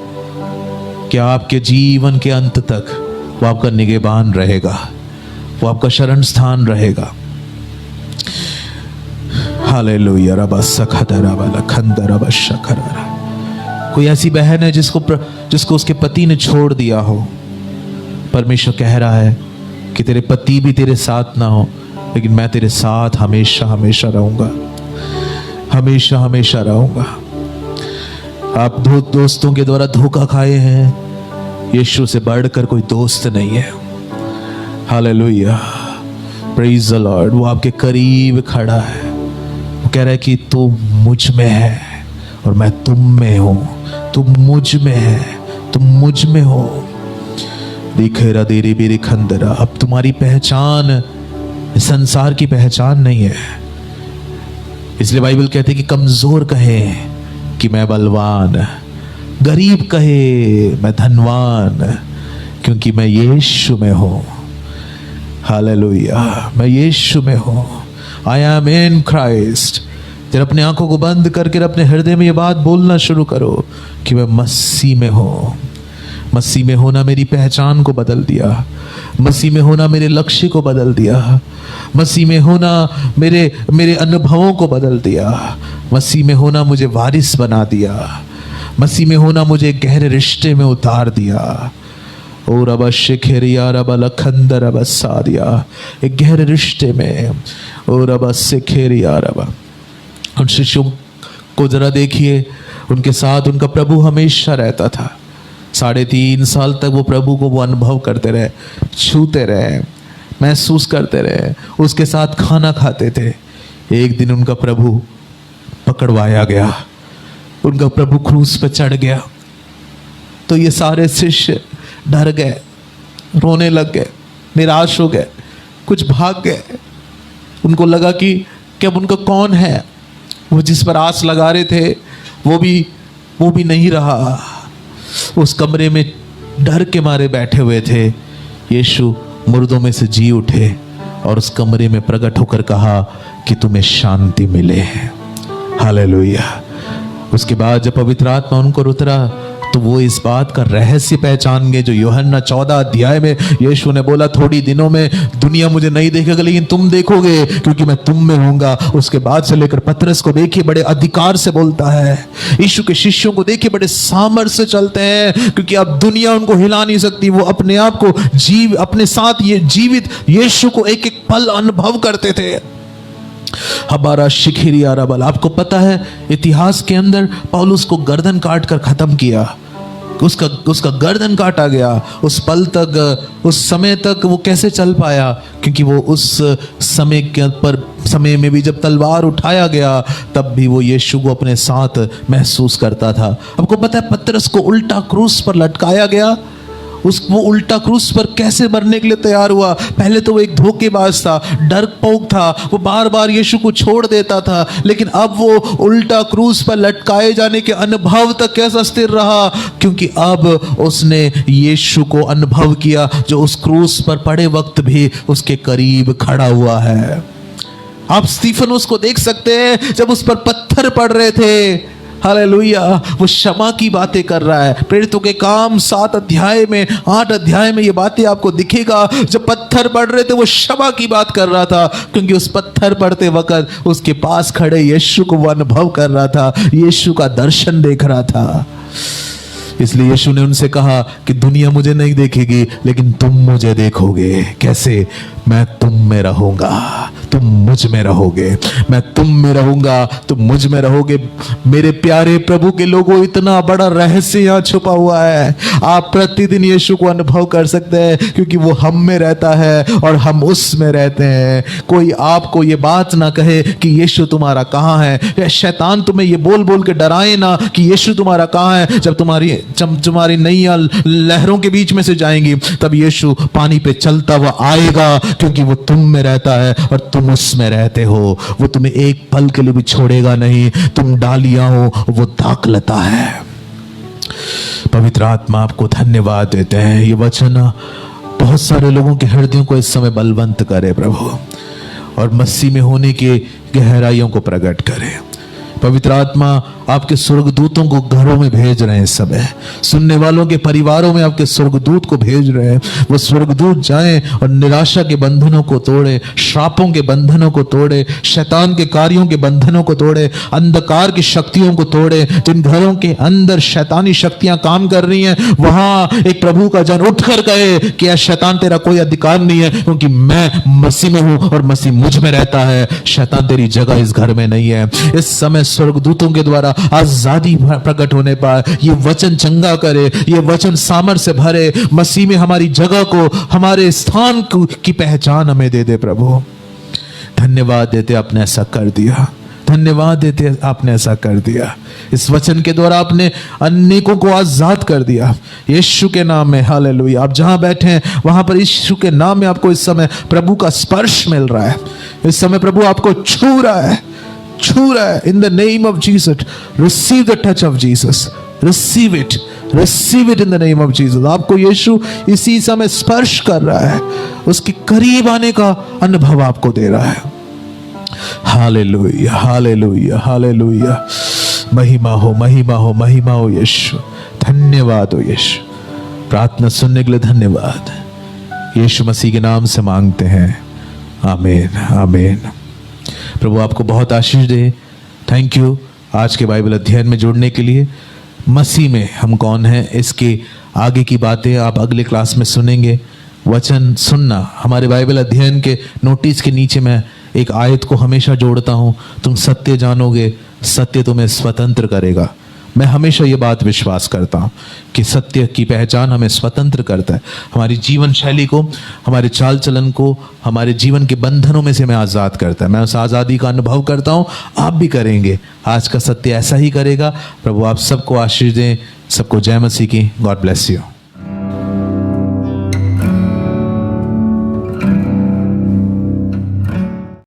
Speaker 1: कि आपके जीवन के अंत तक वो आपका निगहबान रहेगा, वो आपका शरण स्थान रहेगा। हालेलुया। रबा सखदरा वाला खंदरा बशखरा। कोई ऐसी बहन है जिसको उसके पति ने छोड़ दिया हो, परमेश्वर कह रहा है कि तेरे पति भी तेरे साथ ना हो, लेकिन मैं तेरे साथ हमेशा हमेशा रहूंगा, हमेशा हमेशा रहूंगा। आप दोस्तों के द्वारा धोखा खाए हैं, यीशु से बढ़कर कोई दोस्त नहीं है। Hallelujah, praise the Lord. वो आपके करीब खड़ा है, वो कह रहा है कि तू मुझ में है और मैं तुम में हूं, तुम मुझ में है, तुम मुझ में हो। दिखेरा देरी बेरी खंदरा। अब तुम्हारी पहचान संसार की पहचान नहीं है, इसलिए बाइबल कहते हैं कि कमजोर कहे कि मैं बलवान, गरीब कहे मैं धनवान, क्योंकि मैं यीशु में हूं। हालेलुया, मैं यीशु में हूं। I am in Christ. जब अपने आंखों को बंद करके अपने हृदय में ये बात बोलना शुरू करो कि मैं मसीह में हूं। मसीह में होना मेरी पहचान को बदल दिया, मसीह में होना मेरे लक्ष्य को बदल दिया, मसीह में होना मेरे अनुभवों को बदल दिया, मसीह में होना मुझे वारिस बना दिया, मसीह में होना मुझे गहरे रिश्ते में उतार दिया। और अब शिखरिया रब लखंदर अब सादिया, एक गहरे रिश्ते में। और अब शिखरिया रब। उन शिष्यों को जरा देखिए, उनके साथ उनका प्रभु हमेशा रहता था। 3.5 साल तक वो प्रभु को वो अनुभव करते रहे, छूते रहे, महसूस करते रहे, उसके साथ खाना खाते थे। एक दिन उनका प्रभु पकड़वाया गया, उनका प्रभु क्रूस पर चढ़ गया, तो ये सारे शिष्य डर गए, रोने लग गए, निराश हो गए, कुछ भाग गए। उनको लगा कि अब उनका कौन है, वो जिस पर आस लगा रहे थे वो भी नहीं रहा। उस कमरे में डर के मारे बैठे हुए थे। यीशु मुर्दों में से जी उठे और उस कमरे में प्रकट होकर कहा कि तुम्हें शांति मिले। हालेलुया। उसके बाद जब पवित्र आत्मा उन पर उतरा तो वो इस बात का रहस्य पहचान गए जो यूहन्ना 14 अध्याय में यीशु ने बोला, थोड़ी दिनों में दुनिया मुझे नहीं देखेगा, लेकिन तुम देखोगे क्योंकि मैं तुम में होऊंगा। उसके बाद से लेकर पतरस को देखिए, बड़े अधिकार से बोलता है। यीशु के शिष्यों को देखिए, बड़े सामर्थ्य से चलते हैं, क्योंकि अब दुनिया उनको हिला नहीं सकती। वो अपने आप को अपने साथ ये जीवित यीशु को एक एक पल अनुभव करते थे। हमारा शिखिरिया रबल। आपको पता है इतिहास के अंदर पौलुस को गर्दन काट कर खत्म किया, उसका गर्दन काटा गया। उस पल तक, उस समय तक वो कैसे चल पाया? क्योंकि वो उस समय में भी जब तलवार उठाया गया तब भी वो यीशु को अपने साथ महसूस करता था। आपको पता है पतरस को उल्टा क्रूस पर लटकाया गया, वो उल्टा क्रूस पर कैसे मरने के लिए तैयार हुआ। पहले तो वो एक धोखेबाज था, डरपोक था, वो बार बार यीशु को छोड़ देता था, लेकिन अब वो उल्टा क्रूस पर लटकाए जाने के अनुभव तक कैसा स्थिर रहा, क्योंकि अब उसने यीशु को अनुभव किया जो उस क्रूस पर पड़े वक्त भी उसके करीब खड़ा हुआ है। आप स्टीफनुस को देख सकते हैं, जब उस पर पत्थर पड़ रहे थे, हालेलुया, वो क्षमा की बातें कर रहा है। प्रेरितों के काम 7 अध्याय में 8 अध्याय में ये बातें आपको दिखेगा। जब पत्थर पड़ रहे थे वो क्षमा की बात कर रहा था, क्योंकि उस पत्थर पड़ते वक्त उसके पास खड़े यीशु को वो अनुभव कर रहा था, यीशु का दर्शन देख रहा था। इसलिए यीशु ने उनसे कहा कि दुनिया मुझे नहीं देखेगी, लेकिन तुम मुझे देखोगे। कैसे? मैं तुम में रहूंगा, तुम मुझ में रहोगे। मैं तुम में रहूंगा, तुम मुझ में रहोगे। मेरे प्यारे प्रभु के लोगों, इतना बड़ा रहस्य यहाँ छुपा हुआ है। आप प्रतिदिन यीशु को अनुभव कर सकते हैं, क्योंकि वो हम में रहता है और हम उसमें रहते हैं। कोई आपको ये बात ना कहे कि यीशु तुम्हारा कहाँ है, या शैतान तुम्हें ये बोल बोल के डराए ना कि यीशु तुम्हारा कहाँ है। जब तुम्हारी नैया लहरों के बीच में से जाएंगी, तब यीशु पानी पे चलता हुआ आएगा, क्योंकि वो तुम में रहता है और तुम उसमें रहते हो। वो तुम्हें एक पल के लिए भी छोड़ेगा नहीं। तुम डालियां हो, वो दाखलता है। पवित्र आत्मा आपको धन्यवाद देते हैं। ये वचन बहुत सारे लोगों के हृदयों को इस समय बलवंत करे प्रभु, और मसीह में होने की गहराइयों को प्रकट करे। पवित्र आत्मा आपके स्वर्गदूतों को घरों में भेज रहे हैं। इस समय सुनने वालों के परिवारों में आपके स्वर्गदूत को भेज रहे हैं। वो स्वर्गदूत जाएं और निराशा के बंधनों को तोड़े, श्रापों के बंधनों को तोड़े, शैतान के कार्यों के बंधनों को तोड़े, अंधकार की शक्तियों को तोड़े। जिन घरों के अंदर शैतानी शक्तियां काम कर रही हैं, वहां एक प्रभु का जन उठकर कहे कि यह शैतान तेरा कोई अधिकार नहीं है, क्योंकि मैं मसीह में हूं और मसीह मुझ में रहता है। शैतान तेरी जगह इस घर में नहीं है। इस समय स्वर्गदूतों के द्वारा आजादी प्रकट होने पर ये वचन चंगा करे, ये वचन सामर्थ्य से भरे। मसीह में हमारी जगह को, हमारे स्थान की पहचान हमें दे दे प्रभु। धन्यवाद देते आपने ऐसा कर दिया, धन्यवाद देते आपने ऐसा कर दिया। इस वचन के द्वारा आपने अनेकों को आजाद कर दिया यीशु के नाम में। हालेलुया। आप जहां बैठे हैं वहां पर यीशु के नाम में आपको इस समय प्रभु का स्पर्श मिल रहा है। इस समय प्रभु आपको छू रहा है, छू रहा है। In the name of Jesus, receive the touch of Jesus, receive it, receive it in the name of Jesus. आपको यीशु इसी समय स्पर्श कर रहा है, उसके करीब आने का अनुभव आपको दे रहा है। Hallelujah, hallelujah, hallelujah. महिमा हो, महिमा हो, महिमा हो यीशु। धन्यवाद हो यीशु। प्रार्थना सुनने के लिए धन्यवाद। यीशु मसीह के नाम से मांगते हैं, आमीन, आमीन। प्रभु आपको बहुत आशीष दे। थैंक यू आज के बाइबल अध्ययन में जुड़ने के लिए। मसीह में हम कौन हैं, इसके आगे की बातें आप अगले क्लास में सुनेंगे। वचन सुनना, हमारे बाइबल अध्ययन के नोटिस के नीचे मैं एक आयत को हमेशा जोड़ता हूँ, तुम सत्य जानोगे, सत्य तुम्हें स्वतंत्र करेगा। मैं हमेशा ये बात विश्वास करता हूँ कि सत्य की पहचान हमें स्वतंत्र करता है। हमारी जीवन शैली को, हमारे चाल चलन को, हमारे जीवन के बंधनों में से हमें आज़ाद करता है। मैं उस आज़ादी का अनुभव करता हूँ, आप भी करेंगे। आज का सत्य ऐसा ही करेगा। प्रभु आप सबको आशीष दें। सबको जय मसीह की। God bless you.